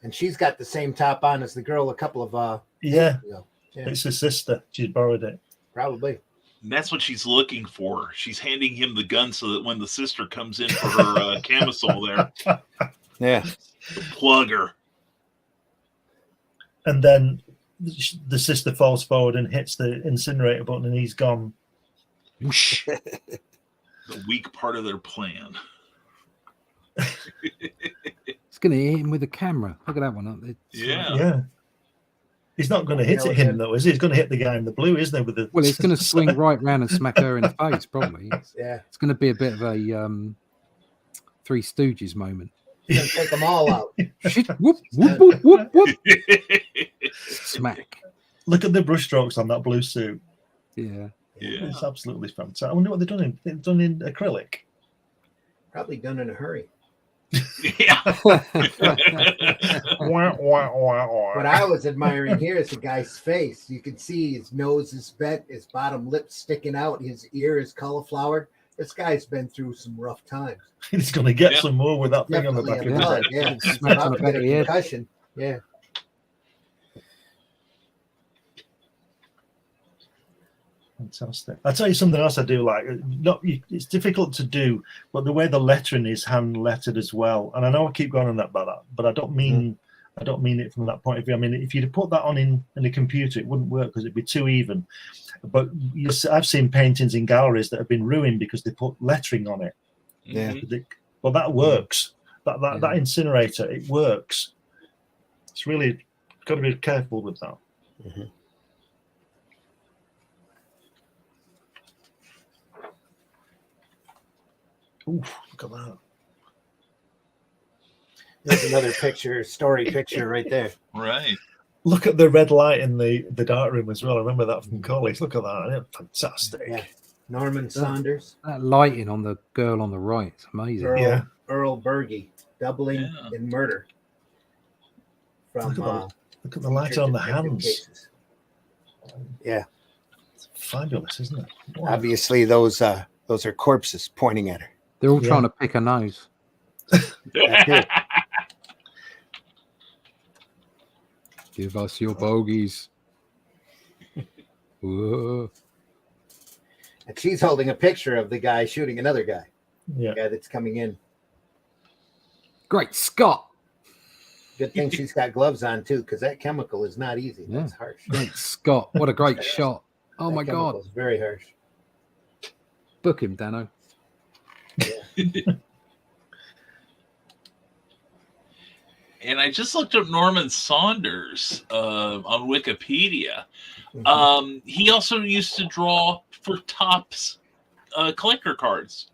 And she's got the same top on as the girl a couple of Yeah. ago. Yeah. It's his sister. She's borrowed it. Probably. And that's what she's looking for. She's handing him the gun so that when the sister comes in for her camisole there, Yeah. plug her. And then the sister falls forward and hits the incinerator button, and he's gone. Whoosh. The weak part of their plan. It's going to hit him with a camera. Look at that one up there. Yeah. Yeah. He's not going to hit him, though, is he? He's going to hit the guy in the blue, isn't he? With the Well, it's going to swing right round and smack her in the face, probably. Yeah. It's going to be a bit of a Three Stooges moment. He's going to take them all out. Shit, whoop, whoop, whoop, whoop, whoop. Smack. Look at the brushstrokes on that blue suit. Yeah. Yeah. It's absolutely fantastic. I wonder what they've done in. They've done in acrylic. Probably done in a hurry. Yeah. Wah, wah, wah, wah. What I was admiring here is the guy's face. You can see his nose is bent, his bottom lip sticking out, his ear is cauliflowered. This guy's been through some rough times. He's going to get Yeah. some more with that thing on the Definitely back a of his blood, head. yeah. Smacked on About the to back get of a the head. concussion. Yeah. Fantastic. I'll tell you something else I do like. It's difficult to do, but the way the lettering is hand lettered as well. And I know I keep going on that about that, but I don't mean it from that point of view. I mean, if you'd put that on in a computer, it wouldn't work because it'd be too even. But I've seen paintings in galleries that have been ruined because they put lettering on it. Yeah. Well, that works. That incinerator, it works. It's really got to be careful with that. Mm-hmm. Oof, look at that. There's another story picture right there. Right. Look at the red light in the dark room as well. I remember that from college. Look at that. It's fantastic. Yeah. Norman Saunders, That lighting on the girl on the right, it's amazing. Earl Berge, doubling in murder. From Look at the light on the hands. cases. Yeah. It's fabulous, isn't it? Wow. Obviously, those are corpses pointing at her. They're all trying to pick a nose. That's it. Give us your bogeys. Whoa. And she's holding a picture of the guy shooting another guy. Yeah. The guy that's coming in. Great Scott. Good thing she's got gloves on too, because that chemical is not easy. Yeah. That's harsh. Great Scott. What a great shot. Oh That my God. chemical is very harsh. Book him, Dano. And I just looked up Norman Saunders on Wikipedia. Mhm. He also used to draw for Topps collector cards.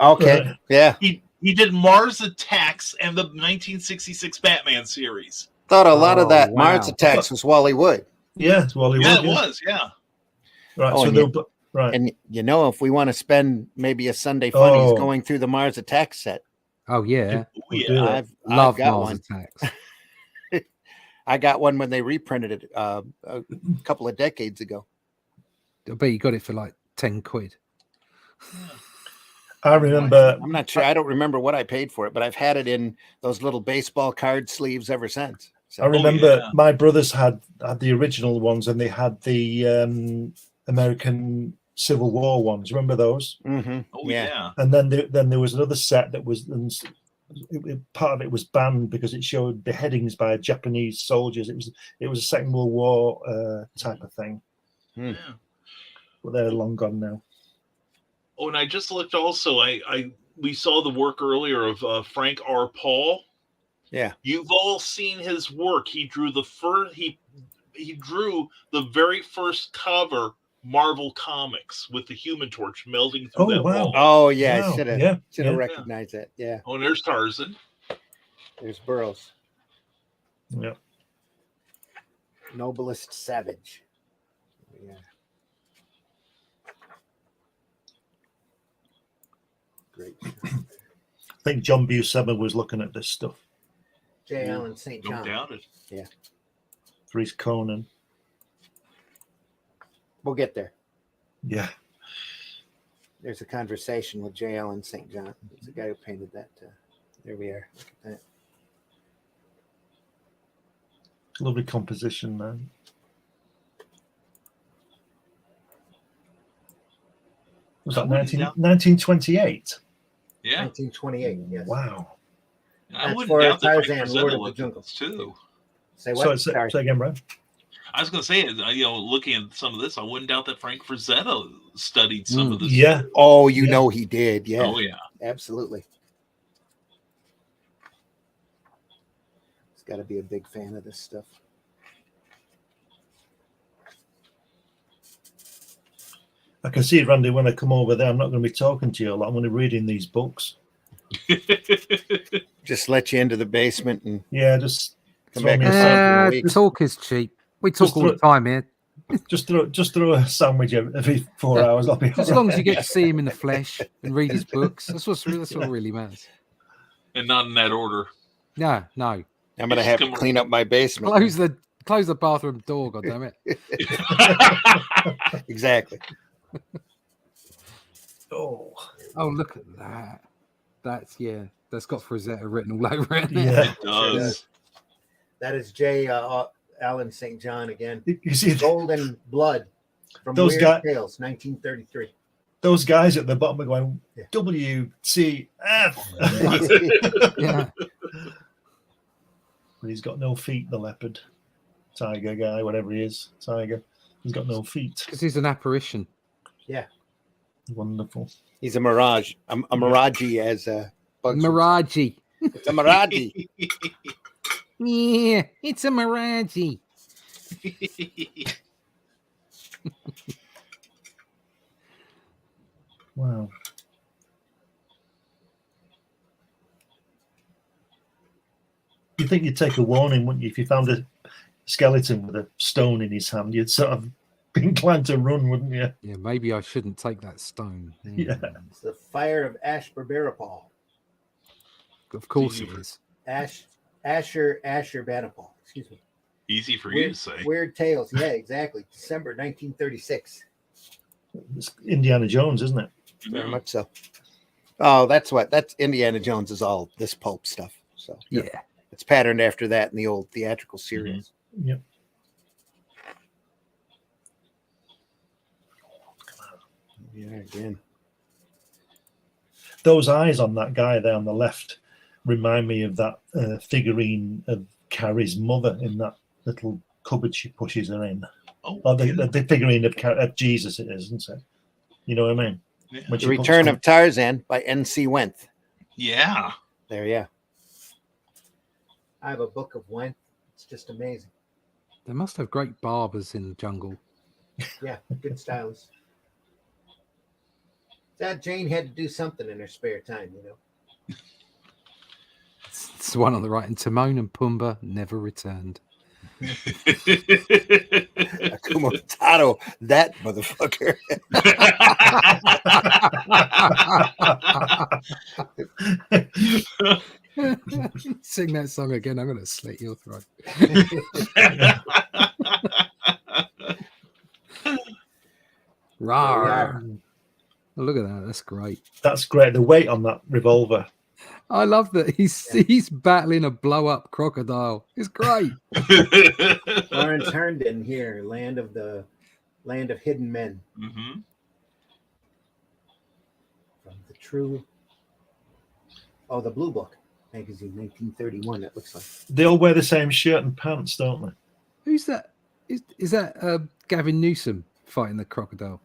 Okay. Yeah. He did Mars Attacks and the 1966 Batman series. Thought a lot of Oh, that wow. Mars Attacks was Wally Wood. Yeah, it's Wally Yeah, Wood. it was. Yeah. Right. Oh, So and they'll right. And if we want to spend maybe a Sunday Funnies Oh. going through the Mars Attacks set, Oh, yeah. Oh, We'll yeah. do it. I've Love got Mars one. Attacks. I got one when they reprinted it a couple of decades ago. I bet you got it for like 10 quid. I remember. I'm not sure. I don't remember what I paid for it, but I've had it in those little baseball card sleeves ever since. So, I remember yeah. my brothers had the original ones, and they had the American Civil War ones. Remember those? mhm, Oh, yeah. yeah. And then there was another set that was part of it was banned because it showed beheadings by Japanese soldiers. It was a Second World War type of thing, Hmm. Yeah. but they're long gone now. Oh, and I just looked also. We saw the work earlier of Frank R. Paul. Yeah. You've all seen his work. He drew he drew the very first cover Marvel Comics with the Human Torch melting through Oh, that wow. wall. Oh yeah, Wow, I should have yeah. recognized that. Yeah, Oh, and there's Tarzan. there's Burroughs, Yeah. noblest savage. Yeah. Great. I think John Buscema was looking at this stuff J. Allen St. Don't John. doubt it. for his Conan. We'll get there. Yeah. There's a conversation with J. Allen St. John. It's the guy who painted that. There we are. Look at that. Lovely composition, man. Was that 1928? Yeah. 1928. Yes. Wow. I That's wouldn't for doubt that Frank Tarzan, Frazetta Lord of the looked Jungle. at this too. Say what? Sorry, say again, Brian. I was going to say, looking at some of this, I wouldn't doubt that Frank Frazetta studied some of this. Yeah. Oh, you know he did. Yeah. Oh, yeah. Absolutely. He's got to be a big fan of this stuff. I can see it, Randy, when I come over there. I'm not going to be talking to you a lot. I'm going to be reading these books. Just let you into the basement and Yeah, just come throw back me and a talk in a sandwich. week. Talk is cheap. We talk Just all the time here. Just throw a sandwich every 4 hours. I'll be As long as you get to see him in the flesh and read his books, that's what really matters. And not in that order. No. I'm going to have to clean up my basement. Close the bathroom door, goddammit. Exactly. Oh, Look at that. That's got Frazetta written all over it. yeah. It does. That is J. Allen St. John again. You see Golden Blood from Those Weird guys- Tales, 1933. those guys at the bottom are going Yeah. WCF. Yeah. But he's got no feet, the leopard. Tiger guy, whatever he is. Tiger. He's got no feet. Because he's an apparition. Wonderful. He's a mirage. A mirage as a Bugs. Mirage. It's a mirage. Yeah, it's a mirage. Wow. You think you'd take a warning, wouldn't you? If you found a skeleton with a stone in his hand, you'd sort of be inclined to run, wouldn't you? Yeah, maybe I shouldn't take that stone. Yeah. It's the Fire of Ashburbanipal. Of course it is. Ashurbanipal. Excuse me. Easy for you to say. Weird Tales. Yeah, exactly. December 1936. It's Indiana Jones, isn't it? Very much so. Oh, that's Indiana Jones is all this pulp stuff. So Yeah. it's patterned after that in the old theatrical series. Yep. Yeah, again. Those eyes on that guy there on the left remind me of that figurine of Carrie's mother in that little cupboard she pushes her in. Oh, Or the figurine of Jesus, it is, isn't it? You know what I mean? yeah. When The she puts Return them- of Tarzan by N.C. Wenth. Yeah. There, yeah. I have a book of Wenth. It's just amazing. They must have great barbers in the jungle. Yeah, good stylist. That Jane had to do something in her spare time, you know. It's the one on the right. And Timon and Pumbaa never returned. Akuma Matata, that motherfucker. Sing that song again. I'm going to slit your throat. Rawr. Oh, look at that. That's great. That's great. The weight on that revolver. I love that he's battling a blow up crocodile. It's great. Lawrence Herndon here, land of hidden men. Mhm. From the Blue Book magazine, 1931. That looks like. They all wear the same shirt and pants, don't they? Who's that? Is that Gavin Newsom fighting the crocodile?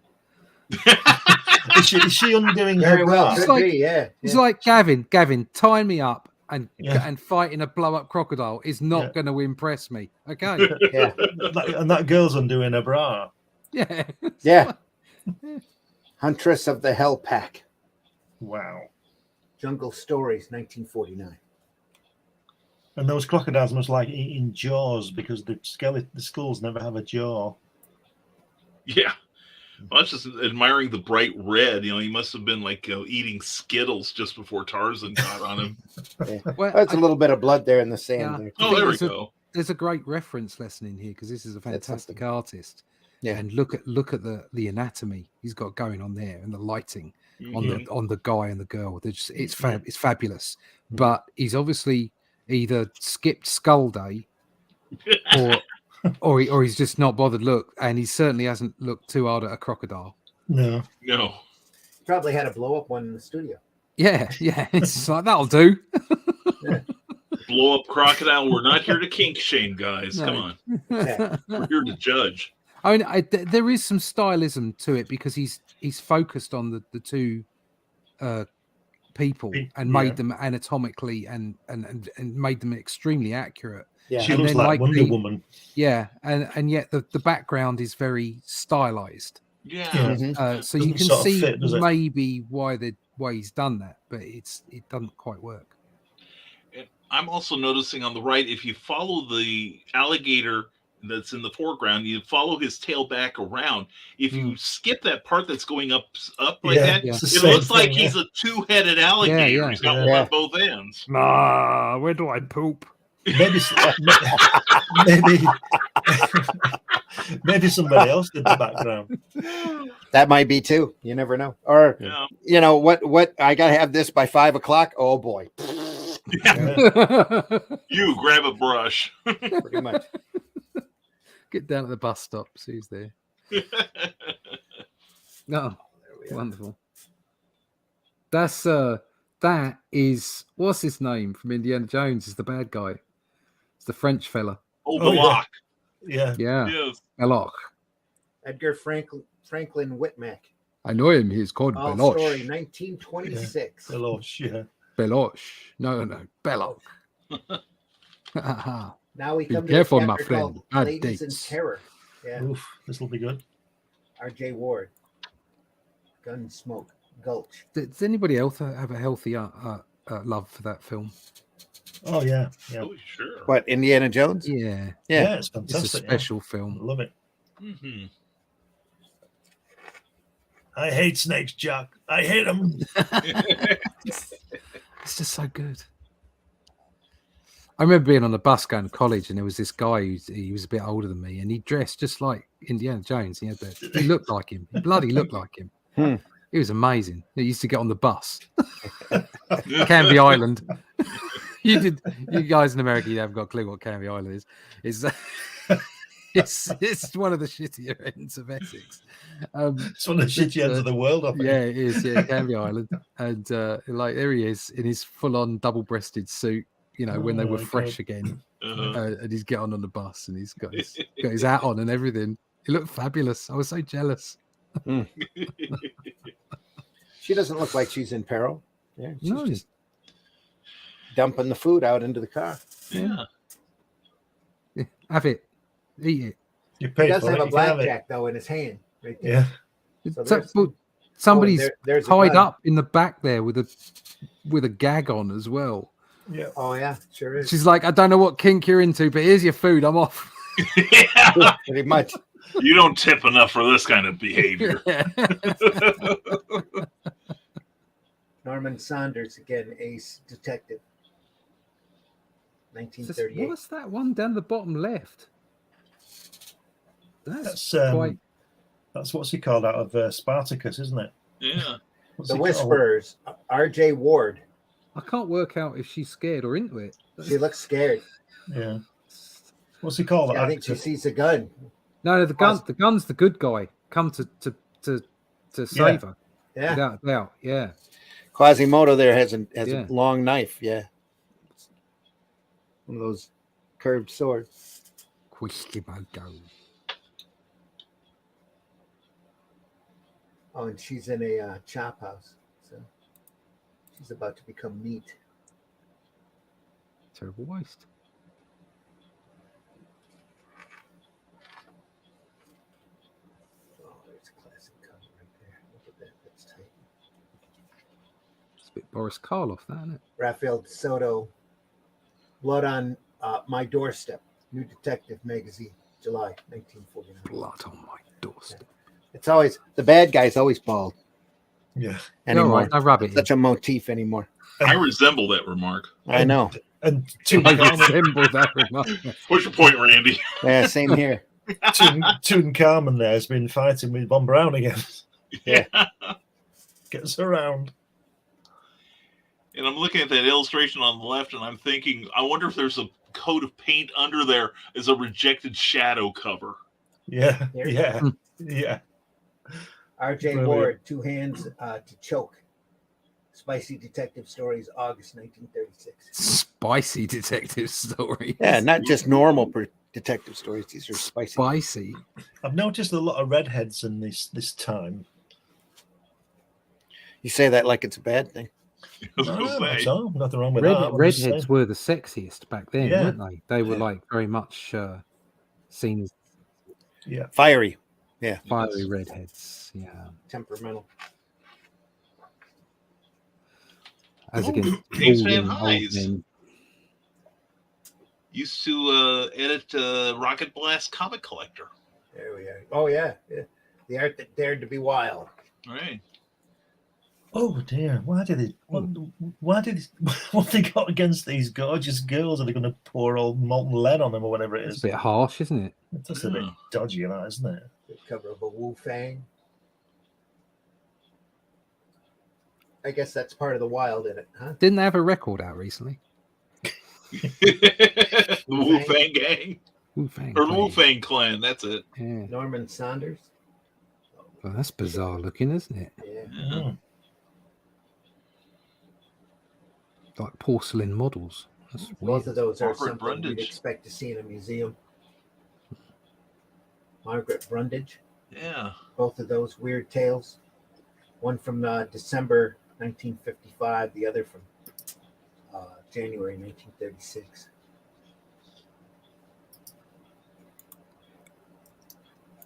Is she undoing Very her well, bra? It's could like- be, yeah. It's yeah. like Gavin, tie me up and Yeah. and fighting a blow up crocodile is not Yeah. going to impress me. Okay. Yeah. And that girl's undoing her bra. Yeah. Yeah. Huntress of the Hell Pack. Wow. Jungle Stories, 1949. And those crocodiles must like eating jaws because the skulls never have a jaw. Yeah. Well, I was just admiring the bright red. He must have been like eating Skittles just before Tarzan got on him. Well, That's a little bit of blood there in the sand. Yeah. There. Oh, there we There's a- go. There's a great reference lesson in here because this is a That's fantastic artist. Yeah. And look at the anatomy he's got going on there, and the lighting on the guy and the girl. They're just, it's fabulous. But he's obviously either skipped Skull Day, or he's just not bothered. Look, and he certainly hasn't looked too hard at a crocodile. No. Probably had a blow up one in the studio. Yeah. It's like, that'll do. Blow up crocodile. We're not here to kink shame, guys. No. Come on. Yeah. We're here to judge. I mean, there is some stylism to it because he's focused on the two people and made them anatomically and made them extremely accurate. Yeah. She And looks then, like like Wonder the- Woman. Yeah, and yet the background is very stylized. Yeah. So you Doesn't can sort of see fit, does it? maybe why he's done that, but it doesn't quite work. And I'm also noticing on the right, if you follow the alligator that's in the foreground, you follow his tail back around. If you skip that part that's going up like that, it's the it same looks like thing, he's a two-headed alligator. yeah. He's got one Yeah. on both ends. Where do I poop? Maybe maybe somebody else did the background. That might be too. You never know. Or Yeah. you know what? I gotta have this by 5 o'clock. Oh boy, You grab a brush. pretty much. Get down at the bus stop. See who's there. Oh, wonderful. That is, what's his name from Indiana Jones? Is the bad guy? It's the French fella. Oh, Oh, yeah. block. Yeah. Yeah, Yes. Belloc. Edgar Franklin Whitmack. I know him. He's called All Belloc. story 1926. Hello, yeah. Belloc. No, Belloc. Now we Be come careful, to a my chapter friend. called Bad Ladies in dates. Terror. Yeah. Oof, this will be good. R.J. Ward. Gunsmoke. Gulch. Does anybody else have a healthy love for that film? Oh yeah. Oh, sure. What, Indiana Jones? Yeah, Yeah. It's it's a fantastic. yeah. special film. Love it. Mm-hmm. I hate snakes, Jack. I hate them. It's just so good. I remember being on the bus going to college, and there was this guy he was a bit older than me, and he dressed just like Indiana Jones. He looked like him. He bloody looked like him. Hmm. It was amazing. He used to get on the bus. Canvey Island. You guys in America, you haven't got a clue what Canvey Island is. It's one of the shittier ends of Essex. It's one of the shitty ends of the world, I think. Yeah, it is. Yeah, Canvey Island, and like there he is in his full-on double-breasted suit. You know, when they Oh were my fresh God. again, Uh-huh. and he's getting on the bus, and he's got his hat on and everything. He looked fabulous. I was so jealous. She doesn't look like she's in peril. Yeah, she's No. just dumping the food out into the car. Yeah. Yeah, have it, eat it. You He pay does for have it. a You can have it. blackjack though in his hand right there. Yeah. So So- there's- but somebody's there's a tied gun. up in the back there with a gag on as well. Yeah. Oh yeah, sure is. She's like, I don't know what kink you're into, but here's your food. I'm off. Yeah. Pretty much. You don't tip enough for this kind of behavior. Norman Saunders again, ace detective. 1938. What's that one down the bottom left? That's That's quite. that's what's he called out of Spartacus, isn't it? Yeah. What's The he called? Whisperers, R.J. Ward. I can't work out if she's scared or into it. She looks scared. Yeah. What's he called? Yeah, I think she sees a gun. No, the gun's the good guy. Come to save her. Yeah. Without a doubt. Yeah. Quasimodo there has Yeah. a long knife. Yeah. One of those curved swords. Quasimodo. Oh, and she's in a chop house. So she's about to become meat. Terrible waste. Oh, there's a classic cover right there. Look at that. That's tight. It's a bit Boris Karloff, that, isn't it? Raphael Soto, Blood on My Doorstep, New Detective Magazine, July 1949. Blood on my doorstep. It's always the bad guy's always bald Yeah. anymore. No, I rub it in. Such a motif anymore. I resemble that remark. I know. And two I common, resemble that remark. What's your point, Randy? Yeah, same here. Tutankhamun there has been fighting with Von Braun again. Yeah. Gets around. And I'm looking at that illustration on the left, and I'm thinking, I wonder if there's a coat of paint under there as a rejected shadow cover. Yeah, Here. yeah, yeah. R.J. Brilliant. Ward, Two Hands to Choke. Spicy Detective Stories, August 1936. Spicy detective stories. Yeah, not just normal detective stories. These are spicy. Spicy. I've noticed a lot of redheads in this time. You say that like it's a bad thing. I was gonna say. So nothing wrong with that. I'm just Redheads saying. were the sexiest back then, Yeah. weren't they? They were Yeah. like very much seen as Yeah. Fiery. Yeah. fiery redheads. Yeah. Temperamental. As against James Van balding old Nuys. men. Used to edit Rocket Blast Comic Collector. There we are. Oh, yeah. The art that dared to be wild. Right. Oh dear! Why did they? What they got against these gorgeous girls? Are they going to pour all molten lead on them or whatever it It's is? a bit harsh, isn't it? That's a bit dodgy, that isn't it? The cover of a Wu Fang. I guess that's part of the wild in it, huh? Didn't they have a record out recently? The Wu Fang Gang. Wu Fang. Or Wu Fang Clan, that's it. Yeah. Norman Saunders. Well, that's bizarre looking, isn't it? Yeah. Like porcelain models. That's weird. Both of those are Margaret something you'd Brundage. expect to see in a museum. Margaret Brundage. Yeah. Both of those weird tales. One from December 1955, the other from January 1936.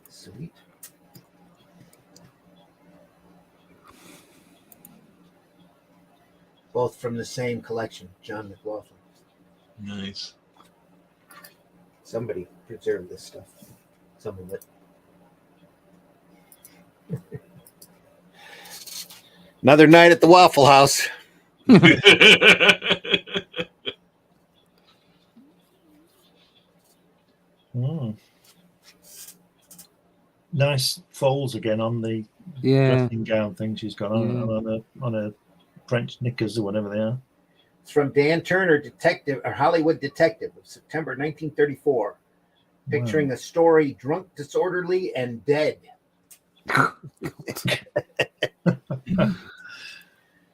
Sweet. Both from the same collection, John McLaughlin. Nice. Somebody preserved this stuff. Some of it. Another night at the Waffle House. Nice folds again on the dressing gown thing she's got on a French knickers or whatever they are. It's from Dan Turner, Detective or Hollywood Detective of September 1934, picturing a story drunk, disorderly, and dead.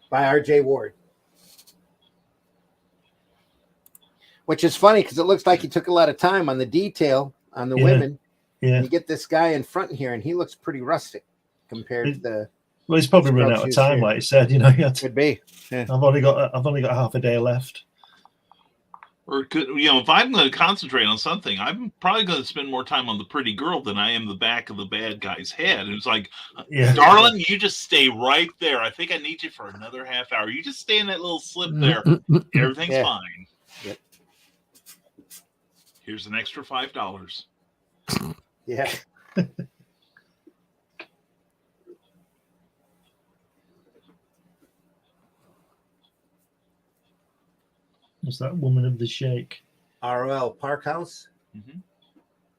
By R.J. Ward. Which is funny because it looks like he took a lot of time on the detail on the women. Yeah. And you get this guy in front here, and he looks pretty rustic compared to the. Well, he's probably run out of time, like you said. You know, could be. Yeah. I've only got half a day left. Or could, if I'm going to concentrate on something, I'm probably going to spend more time on the pretty girl than I am the back of the bad guy's head. It's like, darling, you just stay right there. I think I need you for another half hour. You just stay in that little slip there. Everything's fine. Yep. Here's an extra $5. Yeah. Is that Woman of the Shake? R.L. Parkhouse. Mm-hmm.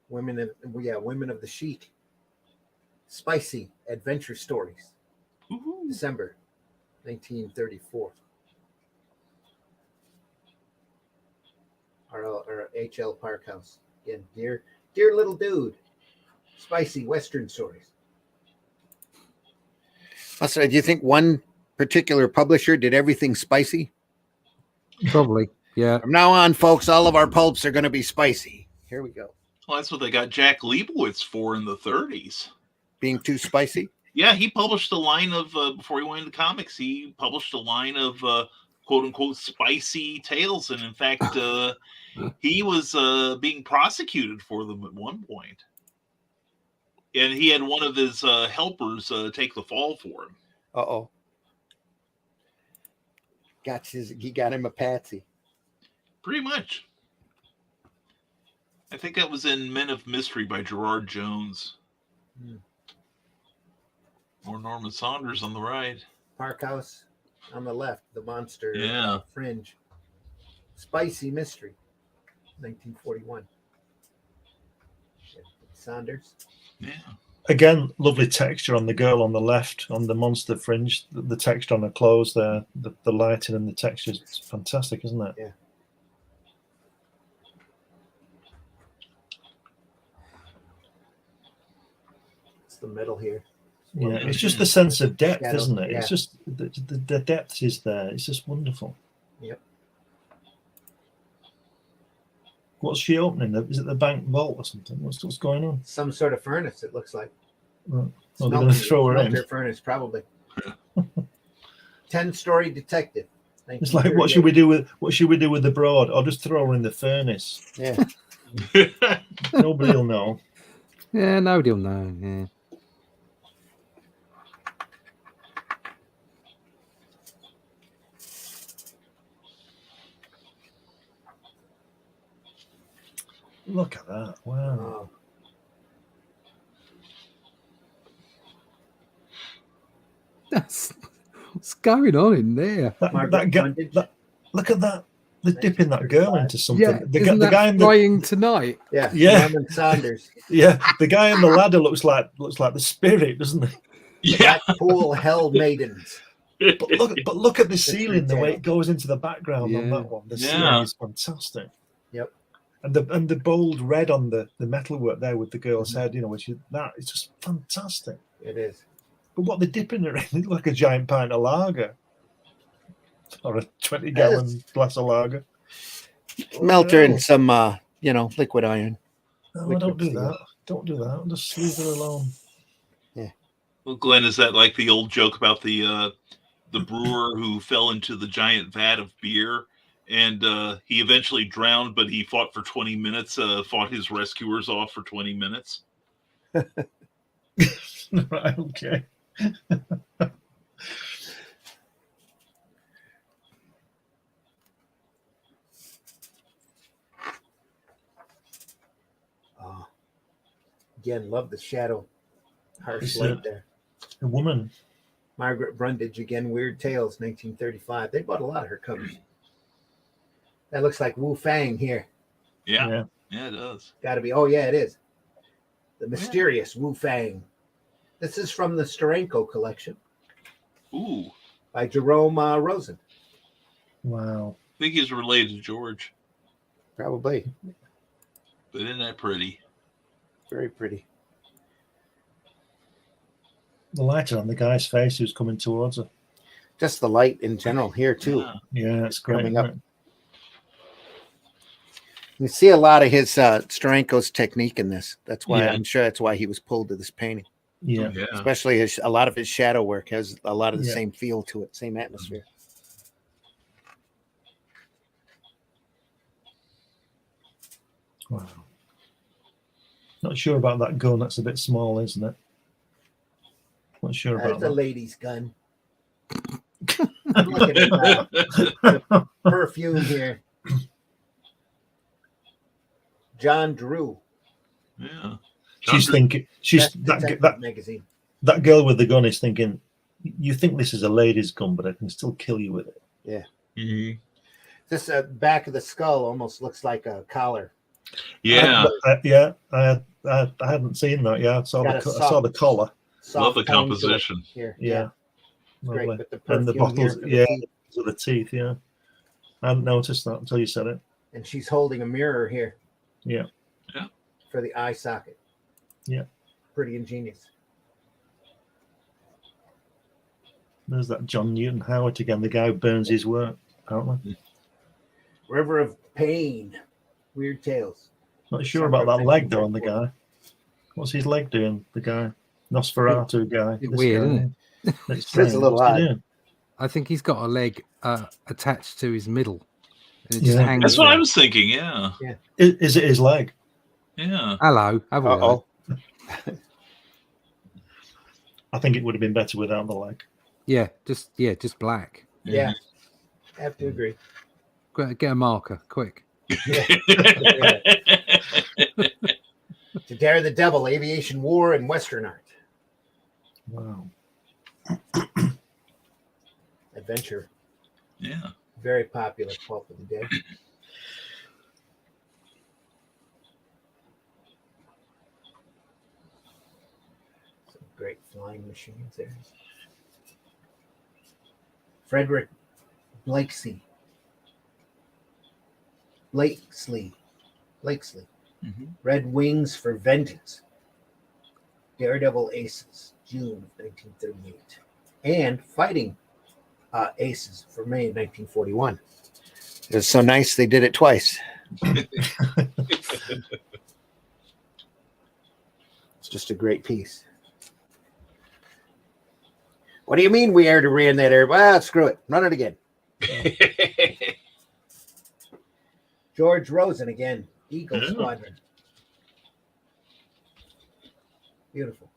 Women of the Chic. Spicy Adventure Stories. Woo-hoo. December 1934. H.L. Parkhouse. Again, dear little dude. Spicy Western Stories. So, do you think one particular publisher did everything spicy? Probably, yeah. From now on, folks, all of our pulps are going to be spicy. Here we go. Well, that's what they got Jack Leibowitz for in the 30s. Being too spicy? Yeah, he published a line of, before he went into comics, he published a line of quote-unquote spicy tales. And in fact, he was being prosecuted for them at one point. And he had one of his helpers take the fall for him. Uh-oh. He got him a patsy. Pretty much. I think that was in Men of Mystery by Gerard Jones. Or Norman Saunders on the right. Parkhouse on the left, the monster fringe. Spicy Mystery, 1941. Saunders. Yeah. Again, lovely texture on the girl on the left, on the monster fringe. The texture on her clothes there, the lighting and the texture is fantastic, isn't it? Yeah. It's the middle here. Yeah, it's just the sense of depth, Shadow, isn't it? yeah. It's just the depth is there. It's just wonderful. Yep. What's she opening? Is it the bank vault or something? What's going on? Some sort of furnace, it looks like. Oh, they're going to throw her in. Smelter furnace, probably. 10-story detective. It's like, what should we do with the broad? I'll just throw her in the furnace. Yeah. Nobody will know. Yeah, nobody will know. Yeah. Look at that! Wow. Oh, That's what's going on in there. Look at that! They're dipping that girl into something. Yeah, the isn't that guy in flying tonight? yeah. Yeah. Norman Saunders. Yeah, the guy in the ladder looks like the spirit, doesn't he? Yeah. Blackpool Hell Maidens. But look at the ceiling, the way it goes into the background on Yeah. that one. The Yeah. ceiling is fantastic. Yep. And the bold red on the metalwork there with the girl's head, which is that it's just fantastic. It is. But what they're dipping her in, it's like a giant pint of lager. Or a 20-gallon glass of lager. Melt her in some, liquid iron. No, don't do that. Don't do that. Just leave her alone. Well, Glenn, is that like the old joke about the brewer who fell into the giant vat of beer and he eventually drowned, but he fought for 20 minutes, fought his rescuers off for 20 minutes? Right, okay. Oh. Again, love the shadow. Harsh It's light there. A woman. Margaret Brundage again. Weird Tales, 1935. They bought a lot of her covers. That looks like Wu Fang here. Yeah, it does. Got to be. Oh yeah, it is. The mysterious Wu Fang. This is from the Steranko collection Ooh, by Jerome Rosen. Wow. I think he's related to George, Probably. but isn't that pretty? Very pretty. The light on the guy's face who's coming towards her. Just the light in general here too. Yeah. Yeah, it's great. Coming isn't up. it? You see a lot of his Steranko's technique in this. That's why Yeah. I'm sure that's why he was pulled to this painting. Yeah. Yeah. Especially a lot of his shadow work has a lot of the Yeah. same feel to it, same atmosphere. Wow. Not sure about that gun. That's a bit small, isn't it? Not sure about That's a that. lady's gun. I'm looking at the perfume here. John Drew. Yeah. She's thinking. She's Best Detective that magazine. that girl with the gun is thinking. You think this is a lady's gun, but I can still kill you with it. Mhm. This back of the skull almost looks like a collar. Yeah. I hadn't seen that. Yeah, I saw Got a I saw the collar. Love the Soft tone to it composition. here. Yeah, It's great. lovely. But the And the perfume here bottles. for the Yeah, teeth. to the teeth. Yeah, I hadn't noticed that until you said it. And she's holding a mirror here. Yeah. Yeah. For the eye socket. Yeah. Pretty ingenious. There's that John Newton Howard again, the guy who burns his work, aren't we? River of Pain. Weird Tales. Not sure about that leg though on the guy. What's his leg doing? The guy, Nosferatu guy. Bit This weird, guy. isn't it? It's It's a little What's he odd. doing? I think he's got a leg attached to his middle. And it just Yeah. hangs That's what I there. was thinking. Yeah. Is it his leg? Yeah. Hello. Have a word. Uh-oh. I think it would have been better without the leg. Yeah, just black. Yeah. I have to agree. Get a marker, quick. To Dare the Devil, Aviation War and Western Art. Wow. Adventure. Yeah. Very popular pulp of the day. Great flying machines there. Frederick Blakesley. Blakesley. Red Wings for Vengeance. Daredevil Aces, June of 1938. And Fighting Aces for May of 1941. It was so nice they did it twice. It's just a great piece. What do you mean we already ran that air? Well, screw it. Run it again. George Rosen again. Eagle Squadron. Beautiful.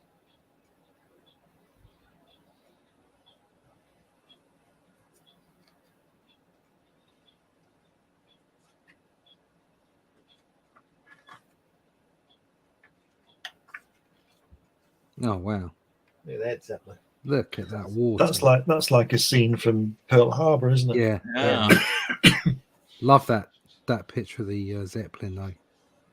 Oh wow! Look at that Zeppelin. Look at that water. That's like a scene from Pearl Harbor, isn't it? Yeah. Love that picture of the Zeppelin though.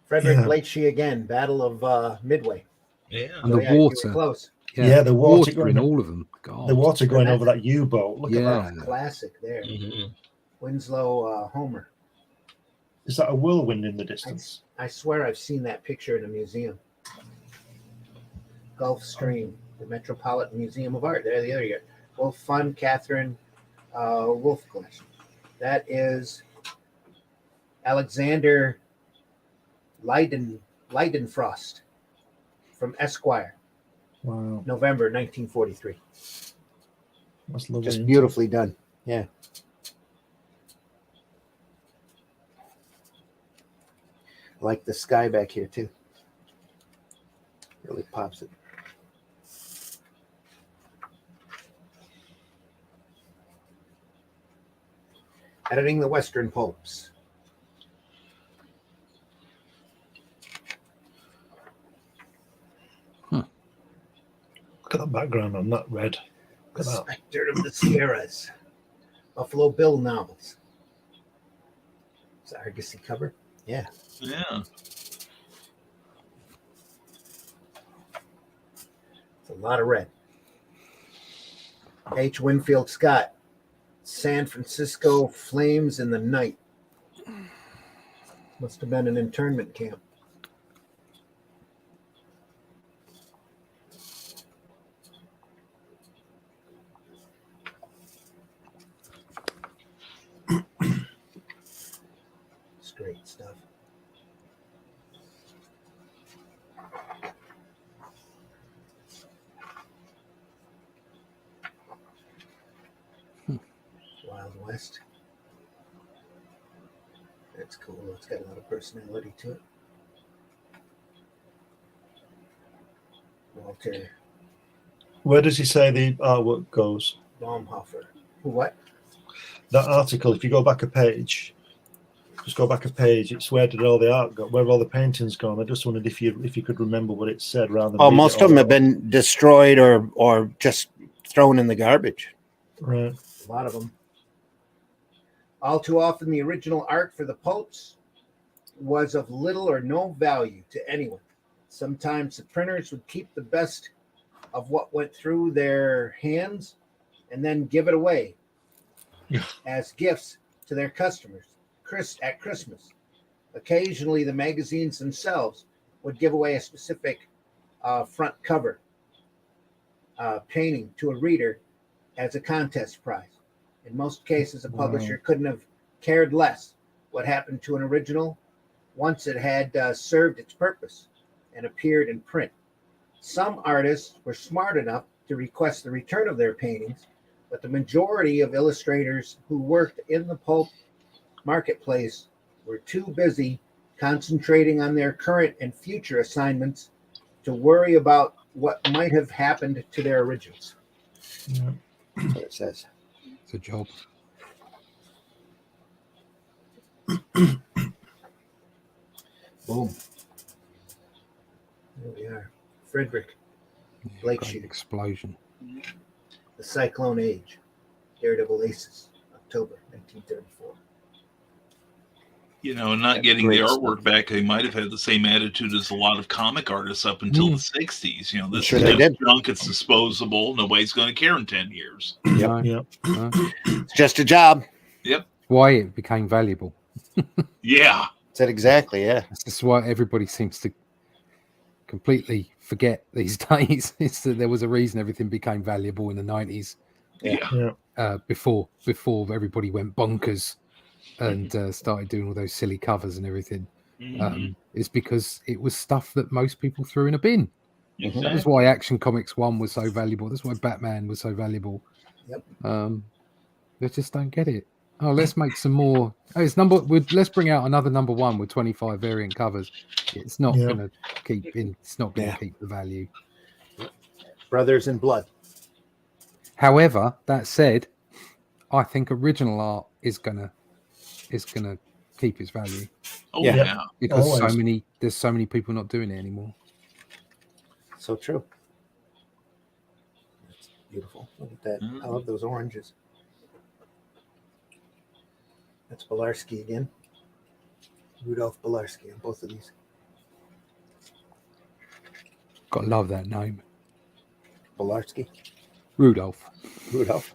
Frederick Blakesley again. Battle of Midway. Yeah. And So, the you were water. close. Yeah, the water in going all of them. God. The water going over that U-boat. Look at Yeah. that. Classic there. Mhm. Winslow Homer. Is that a whirlwind in the distance? I swear I've seen that picture in a museum. Gulf Stream, the Metropolitan Museum of Art. There, the other year. Wolf Fun, Catherine Wolf Collection. That is Alexander Leidenfrost from Esquire. Wow. November 1943. That's lovely. Just beautifully done. Yeah. I like the sky back here too. Really pops it. Editing the Western Pulps. Look at that background on that red. The Spectre of the Sierras. Buffalo Bill novels. Is that Argosy cover? Yeah. Yeah. It's a lot of red. H. Winfield Scott. San Francisco Flames in the Night. Must have been an internment camp. It's great stuff. Wild West. That's cool. It's got a lot of personality to it. Walter Where does he say the artwork goes? Baumhofer. What? That article, if you go back a page, just go back a page, it's where did all the art go, where have all the paintings gone? I just wondered if you could remember what it said rather than. Oh, most of them have been destroyed or just thrown in the garbage. Right. A lot of them. All too often, the original art for the Pulps was of little or no value to anyone. Sometimes the printers would keep the best of what went through their hands and then give it away as gifts to their customers at Christmas. Occasionally, the magazines themselves would give away a specific front cover painting to a reader as a contest prize. In most cases, a publisher couldn't have cared less what happened to an original once it had served its purpose and appeared in print. Some artists were smart enough to request the return of their paintings, but the majority of illustrators who worked in the pulp marketplace were too busy concentrating on their current and future assignments to worry about what might have happened to their originals. Yeah. That's what it says. It's a job. Boom. There we are. Frederick Blake Great Sheet. explosion. The Cyclone Age. Daredevil Aces. October 1934. Not getting the great artwork stuff. back, they might have had the same attitude as a lot of comic artists up until the 60s. This Sure is they just did. junk, it's disposable, nobody's going to care in 10 years. No, Yeah. no. It's just a job. Yep. Why it became valuable. Yeah. Said exactly. Yeah. That's just why everybody seems to completely forget these days. It's that there was a reason everything became valuable in the 90s. Yeah. Before everybody went bonkers and started doing all those silly covers and everything. It's because it was stuff that most people threw in a bin. Exactly. That was why Action Comics 1 was so valuable. That's why Batman was so valuable. Yep. They just don't get it. Oh, let's make some more. Oh, let's bring out another number 1 with 25 variant covers. It's not going to keep in. It's not going to keep the value. Brothers in Blood. However, that said, I think original art is gonna keep its value. Oh yeah. Because Always. there's so many people not doing it anymore. So true. That's beautiful. Look at that. I love those oranges. That's Bolarski again. Rudolph Bolarski on both of these. Gotta love that name. Bolarski. Rudolph. Rudolph.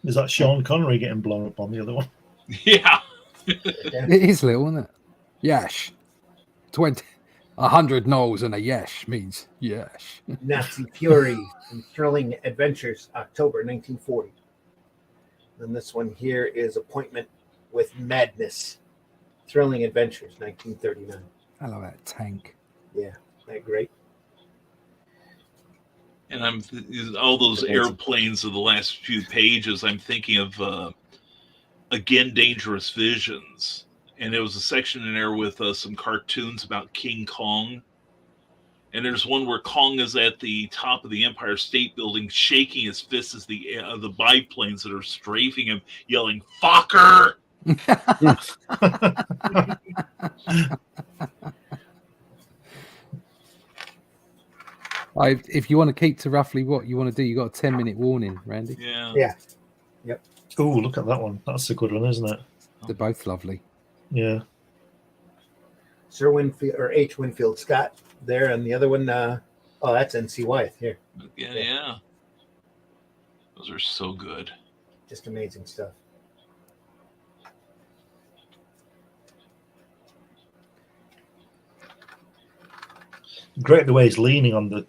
Is that Sean Connery getting blown up on the other one? Yeah. It is little, isn't it? Yash. 100 no's and a yash means yash. Nazi Fury and Thrilling Adventures, October 1940. And this one here is Appointment with Madness. Thrilling Adventures, 1939. I love that tank. Yeah, isn't that great? And I'm all those airplanes of the last few pages. I'm thinking of Again, Dangerous Visions, and there was a section in there with some cartoons about King Kong. And there's one where Kong is at the top of the Empire State Building, shaking his fists as the biplanes that are strafing him, yelling "Fucker!" If you want to keep to roughly what you want to do, you got a 10-minute warning, Randy. Yeah. Yeah. Yep. Oh, look at that one. That's a good one, isn't it? They're both lovely. Yeah. Sir Winfield or H. Winfield Scott there, and the other one, that's N.C. Wyeth here. Yeah. Those are so good. Just amazing stuff. Great the way he's leaning on the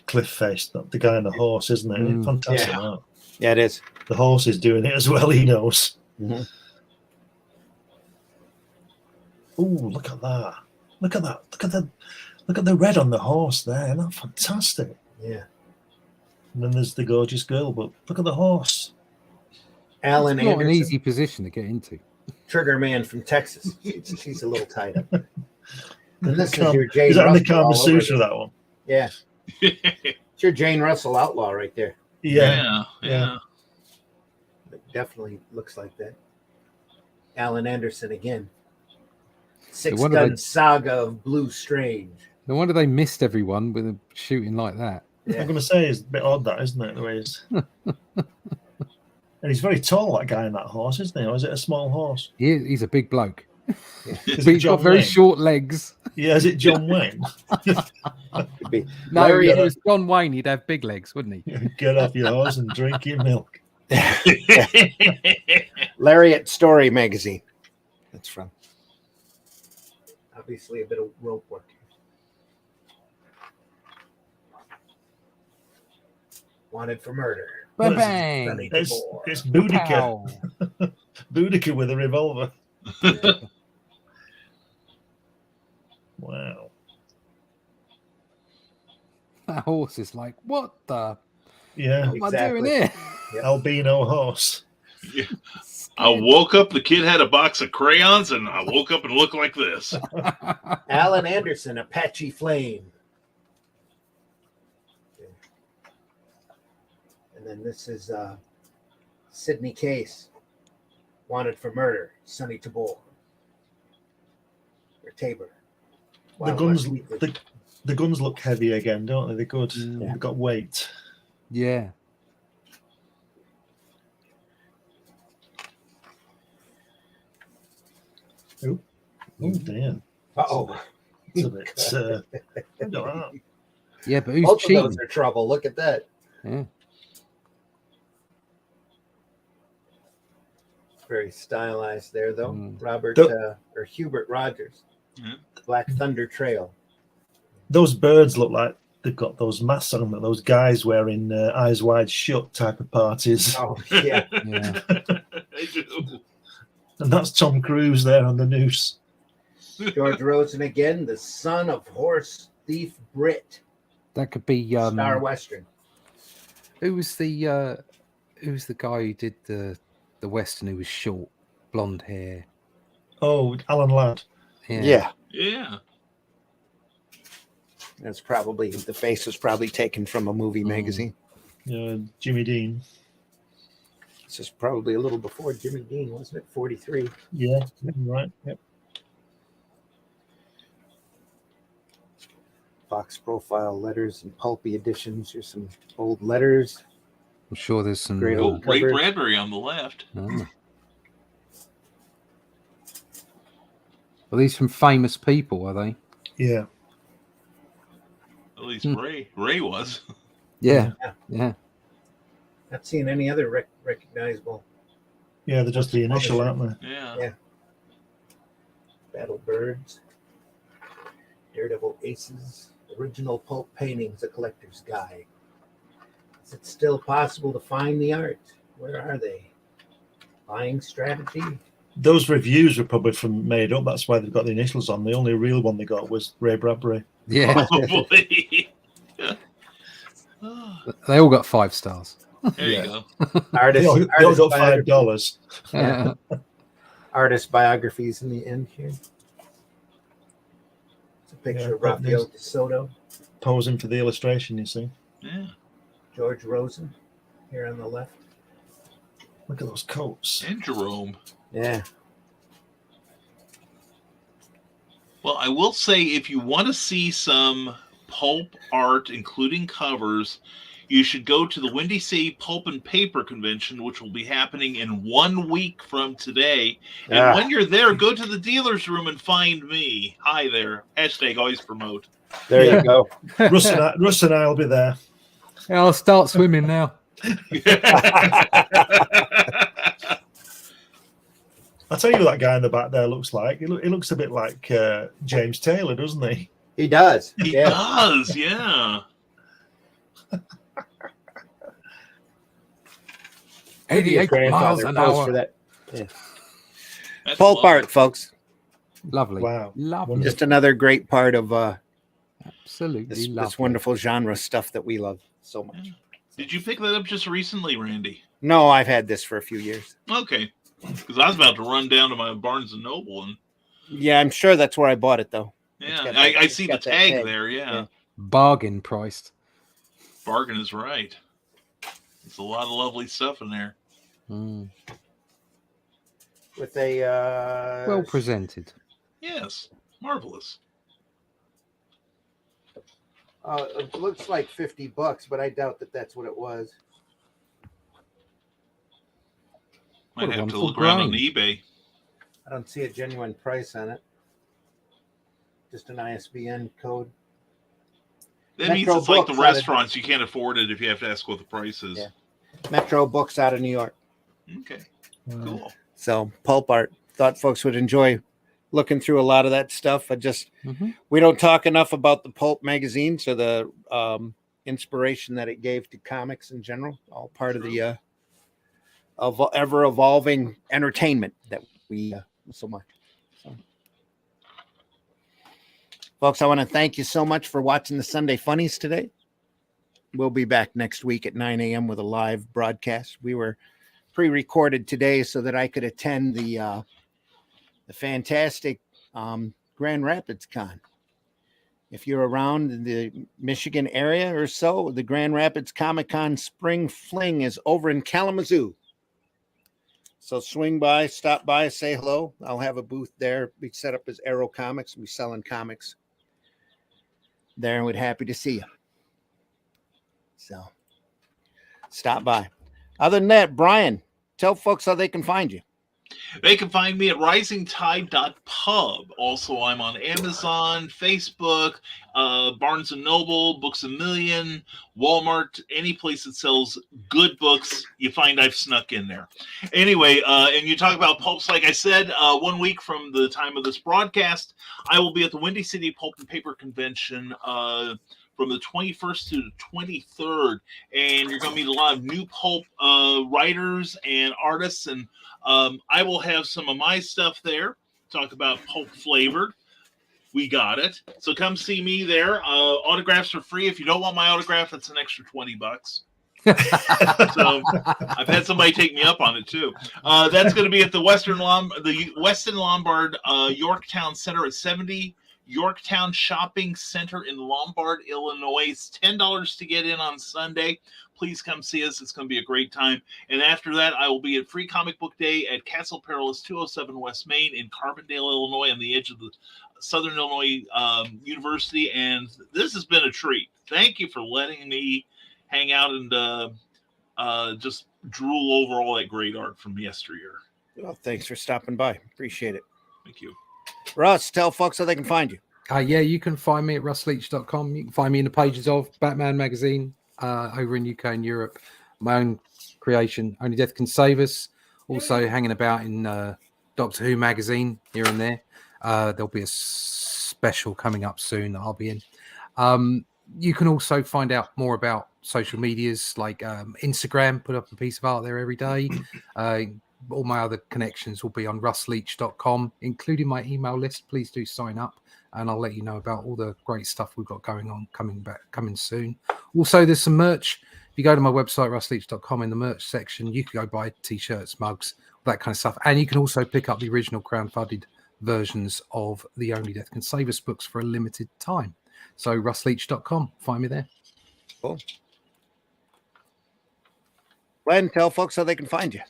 cliff face, the guy on the horse, isn't it? Fantastic. Yeah. That. Yeah, it is. The horse is doing it as well, he knows. Mhm. Oh, look at that. Look at that. Look at the red on the horse there. Isn't that fantastic? Yeah. And then there's the gorgeous girl, but look at the horse. Alan It's not Anderson, an easy position to get into. Trigger Man from Texas. She's a little tied up. And this is your Jane Is that in the Russell Kama all over Sutra, there. that one? Yeah. It's your Jane Russell outlaw right there. Yeah. It definitely looks like that. Alan Anderson again. Six wonder Gun they- Saga of Blue Strange. No wonder they missed everyone with a shooting like that. I'm going to say it's a bit odd, that, isn't it? The way he's... And he's very tall, that guy in that horse, isn't he? Or is it a small horse? He's a big bloke. Is But it he's got John very Wayne? short legs. Yeah, is it John Wayne? Could be. No, Larry, if it was John Wayne, he'd have big legs, wouldn't he? Get off your horse and drink your milk. Lariat Story magazine. That's from. obviously a bit of rope work. Wanted for murder. Bang, What is it? bang. Sonny It's, DeBoer. it's Boudica. Pow. Boudica with a revolver. Wow. That horse is like, what the? Yeah. What am I doing here? Yep. Albino horse. Yeah. I woke up, the kid had a box of crayons, and I woke up and looked like this. Alan Anderson, Apache Flame. Okay. And then this is Sidney Case, Wanted for Murder, Sonny Tabor. Or Tabor. The guns, the guns look heavy again, don't they? They're good. Yeah. They've got weight. Yeah. Oh, damn. Uh-oh. It's a bit. Look at that. Yeah, but who's Both of cheating? those are trouble. Look at that. Yeah. Very stylized there, though. Robert The- or Hubert Rogers. Yeah. Black Thunder Trail. Those birds look like they've got those masks on them that those guys wear in Eyes Wide Shut type of parties. Oh, yeah. Yeah. I do. And that's Tom Cruise there on the noose. George Rosen again, the son of horse thief Brit. That could be Star Western. who was the guy who did the Western who was short, blonde hair? Oh, Alan Ladd. Yeah. Yeah. That's probably the face was probably taken from a movie magazine. Jimmy Dean. This is probably a little before Jimmy Dean, wasn't it? 43. Yeah, right. Yep. Fox profile letters and pulpy editions. Here's some old letters. I'm sure there's some. Great Oh, old Ray cover. Bradbury on the left. Oh. Are these from famous people? Are they? Yeah. At least Ray was. Yeah. Yeah. Not seeing any other recognizable Yeah, they're just the initial, aren't they? Yeah. Yeah. Battle Birds, Daredevil Aces, original pulp paintings, a collector's guide. Is it still possible to find the art? Where are they? Buying strategy? Those reviews were probably from made up. That's why they've got the initials on. The only real one they got was Ray Bradbury. Yeah. Probably. They all got 5 stars. There you go. They all got $5. Yeah. Artist biographies in the end here. It's a picture of Rafael de Soto, Posing for the illustration, you see. Yeah. George Rosen here on the left. Look at those coats. And Jerome. Yeah. Well, I will say if you want to see some pulp art, including covers, you should go to the Windy City Pulp and Paper Convention, which will be happening in 1 week from today. And when you're there, go to the dealer's room and find me. Hi there. Hashtag always promote. There you go. Russ and I will be there. Yeah, I'll start swimming now. I'll tell you what that guy in the back there looks like. He looks a bit like James Taylor, doesn't he? He does. He does, yeah. 88 miles an hour. For that. That's Pulp lovely. art, folks. Lovely. Wow. Lovely. Just another great part of Absolutely this lovely. wonderful genre stuff that we love so much. Did you pick that up just recently, Randy? No, I've had this for a few years. Okay. Because I was about to run down to my Barnes & Noble and Yeah, I'm sure that's where I bought it, though. yeah, got I that- see it's the got that tag tag. there. Yeah. Bargain priced. Bargain is right. There's a lot of lovely stuff in there. Mm. With a Well presented. Yes. Marvelous. it looks like $50, but I doubt that that's what it was. Might What a have to wonderful look around on grind. eBay. I don't see a genuine price on it. Just an ISBN code. That Metro means it's like the Books out of- restaurants. You can't afford it if you have to ask what the price is. Yeah. Metro Books out of New York. Okay. Wow. Cool. So pulp art. Thought folks would enjoy looking through a lot of that stuff. Mhm. We don't talk enough about the pulp magazines or the inspiration that it gave to comics in general. All part of the of ever evolving entertainment that we so much. So. Folks, I want to thank you so much for watching the Sunday Funnies today. We'll be back next week at 9 a.m. with a live broadcast. We were pre-recorded today so that I could attend the fantastic Grand Rapids Con. If you're around in the Michigan area or so, the Grand Rapids Comic Con Spring Fling is over in Kalamazoo. So swing by, stop by, say hello. I'll have a booth there. We set up as Arrow Comics. We're selling comics there, and we're happy to see you. So stop by. Other than that, Brian, tell folks how they can find you. They can find me at risingtide.pub. Also, I'm on Amazon, Facebook, Barnes & Noble, Books A Million, Walmart, any place that sells good books, you find I've snuck in there. Anyway, and you talk about Pulps, like I said, 1 week from the time of this broadcast, I will be at the Windy City Pulp and Paper Convention from the 21st to the 23rd, and you're going to meet a lot of new pulp writers and artists, and I will have some of my stuff there. Talk about pulp flavored. We got it. So come see me there. Autographs are free. If you don't want my autograph, it's an extra $20. So I've had somebody take me up on it too. That's going to be at the Weston Lombard Yorktown Center at 70 Yorktown Shopping Center in Lombard, Illinois. It's $10 to get in on Sunday. Please come see us. It's going to be a great time. And after that, I will be at Free Comic Book Day at Castle Perilous 207 West Main in Carbondale, Illinois, on the edge of the Southern Illinois University. And this has been a treat. Thank you for letting me hang out and just drool over all that great art from yesteryear. Well, thanks for stopping by. Appreciate it. Thank you. Russ, tell folks how they can find you. Yeah, you can find me at russleach.com. You can find me in the pages of Batman magazine over in UK and Europe. My own creation, Only Death Can Save Us. Also hanging about in Doctor Who magazine here and there. There'll be a special coming up soon that I'll be in. You can also find out more about social medias like Instagram, put up a piece of art there every day. All my other connections will be on russleach.com, including my email list. Please do sign up, and I'll let you know about all the great stuff we've got going on coming soon. Also, there's some merch. If you go to my website, russleach.com, in the merch section, you can go buy t-shirts, mugs, that kind of stuff. And you can also pick up the original crowdfunded versions of the Only Death Can Save Us books for a limited time. So russleach.com, find me there. Cool. Glenn, tell folks how they can find you.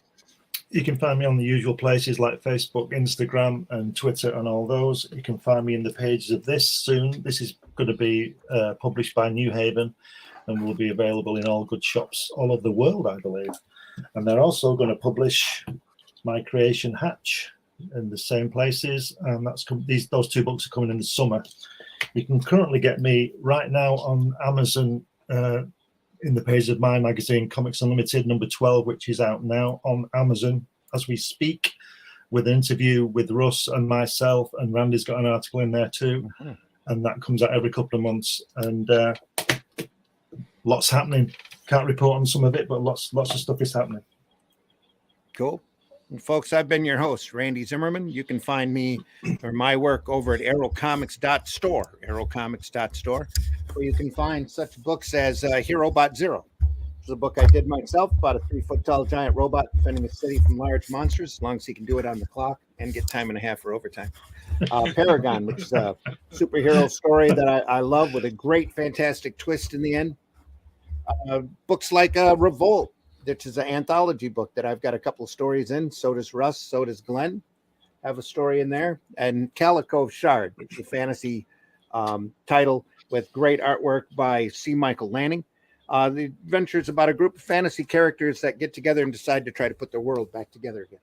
You can find me on the usual places like Facebook, Instagram, and Twitter, and all those. You can find me in the pages of this soon. This is going to be published by New Haven and will be available in all good shops all over the world, I believe. And they're also going to publish my creation Hatch in the same places, and those two books are coming in the summer. You can currently get me right now on Amazon in the pages of my magazine, Comics Unlimited, number 12, which is out now on Amazon as we speak, with an interview with Russ and myself, and Randy's got an article in there too. Mm-hmm. And that comes out every couple of months, and lots happening. Can't report on some of it, but lots of stuff is happening. Cool. And folks, I've been your host, Randy Zimmerman. You can find me or my work over at arrowcomics.store, arrowcomics.store, where you can find such books as Herobot Zero. It's a book I did myself, about a 3-foot-tall giant robot defending a city from large monsters, as long as he can do it on the clock and get time and a half for overtime. Paragon, which is a superhero story that I love, with a great, fantastic twist in the end. Books like Revolt, which is an anthology book that I've got a couple of stories in. So does Russ, so does Glenn. Have a story in there. And Calico Shard, it's a fantasy title with great artwork by C. Michael Lanning. The adventure is about a group of fantasy characters that get together and decide to try to put their world back together again.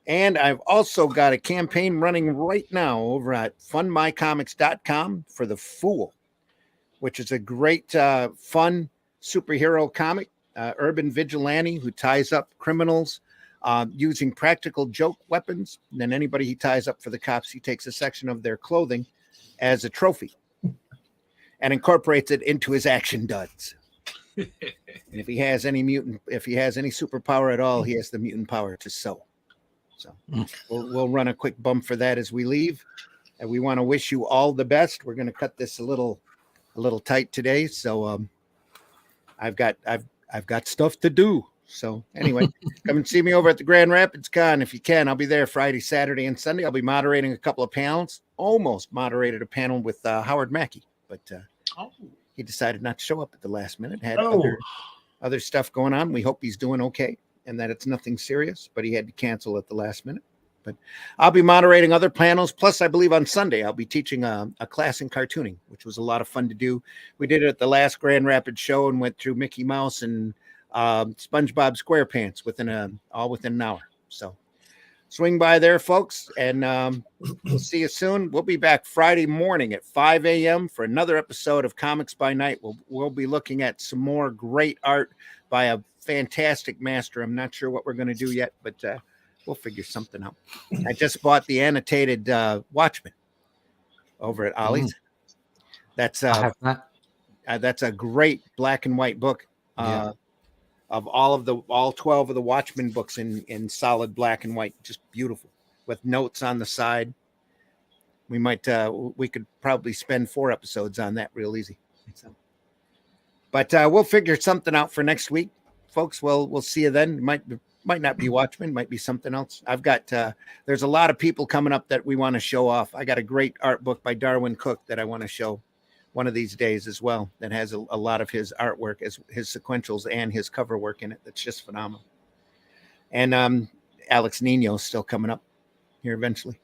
And I've also got a campaign running right now over at fundmycomics.com for The Fool, which is a great, fun superhero comic. Urban vigilante who ties up criminals using practical joke weapons. And then anybody he ties up for the cops, he takes a section of their clothing as a trophy and incorporates it into his action duds. And if he has any superpower at all, he has the mutant power to sew. So we'll run a quick bump for that as we leave. And we want to wish you all the best. We're going to cut this a little tight today. So I've got stuff to do. So anyway, come and see me over at the Grand Rapids Con if you can. I'll be there Friday, Saturday, and Sunday. I'll be moderating a couple of panels. Almost moderated a panel with Howard Mackey, but he decided not to show up at the last minute. Had other stuff going on. We hope he's doing okay and that it's nothing serious, but he had to cancel at the last minute. But I'll be moderating other panels. Plus, I believe on Sunday, I'll be teaching a class in cartooning, which was a lot of fun to do. We did it at the last Grand Rapids show and went through Mickey Mouse and SpongeBob SquarePants within an hour. So swing by there, folks, and we'll see you soon. We'll be back Friday morning at 5 a.m. for another episode of Comics by Night. We'll be looking at some more great art by a fantastic master. I'm not sure what we're going to do yet, but we'll figure something out. I just bought the annotated Watchmen over at Ollie's. That's I have that. That's a great black and white book. Of all 12 of the Watchmen books in solid black and white, just beautiful with notes on the side. We could probably spend 4 episodes on that real easy. So, but we'll figure something out for next week, folks. We'll see you then. Might not be Watchmen, might be something else. I've got there's a lot of people coming up that we want to show off. I got a great art book by Darwin Cook that I want to show one of these days as well, that has a lot of his artwork, as his sequentials and his cover work in it. That's just phenomenal. And Alex Nino's still coming up here eventually.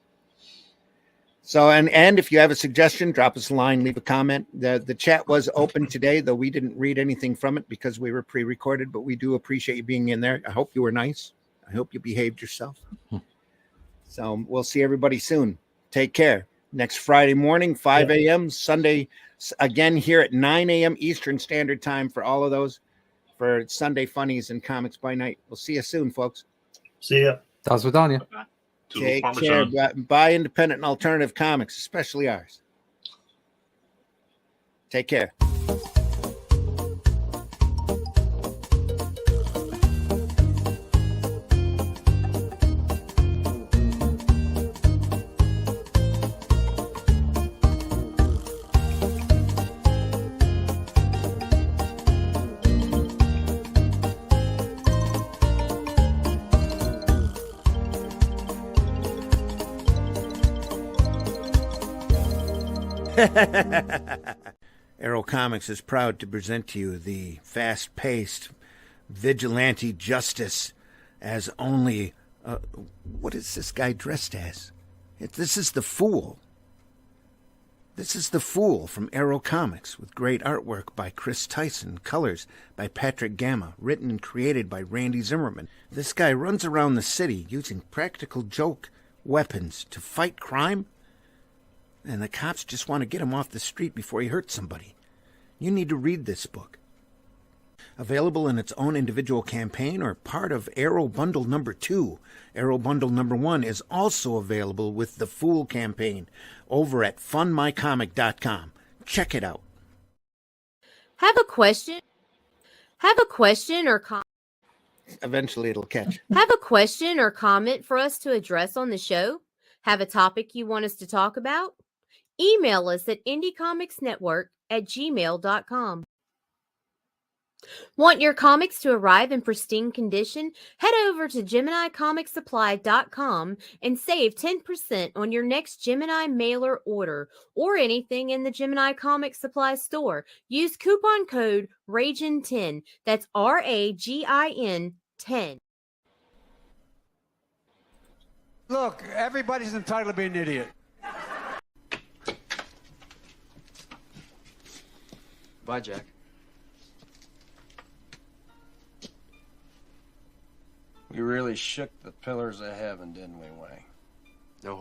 So, and if you have a suggestion, drop us a line, leave a comment. The chat was open today, though we didn't read anything from it because we were pre-recorded, but we do appreciate you being in there. I hope you were nice. I hope you behaved yourself. So we'll see everybody soon. Take care. Next Friday morning, 5 a.m. Sunday, again here at 9 a.m. Eastern Standard Time for all of those, for Sunday Funnies and Comics by Night. We'll see you soon, folks. See ya. До свидания. Take care. Buy independent and alternative comics, especially ours. Take care. Arrow Comics is proud to present to you the fast-paced vigilante justice as only what is this guy dressed as? This is the Fool. This is the Fool from Arrow Comics, with great artwork by Chris Tyson, colors by Patrick Gamma, written and created by Randy Zimmerman. This guy runs around the city using practical joke weapons to fight crime, and the cops just want to get him off the street before he hurts somebody. You need to read this book. Available in its own individual campaign or part of Arrow Bundle number 2. Arrow Bundle number 1 is also available with the Fool campaign over at funmycomic.com. Check it out. Have a question? Have a question or comment? Eventually it'll catch. Have a question or comment for us to address on the show? Have a topic you want us to talk about? Email us at indiecomicsnetwork@gmail.com. Want your comics to arrive in pristine condition? Head over to GeminiComicSupply.com and save 10% on your next Gemini mailer order or anything in the Gemini Comics Supply store. Use coupon code RAGIN10. That's RAGIN 10. Look, everybody's entitled to be an idiot. Bye, Jack. We really shook the pillars of heaven, didn't we, Wayne?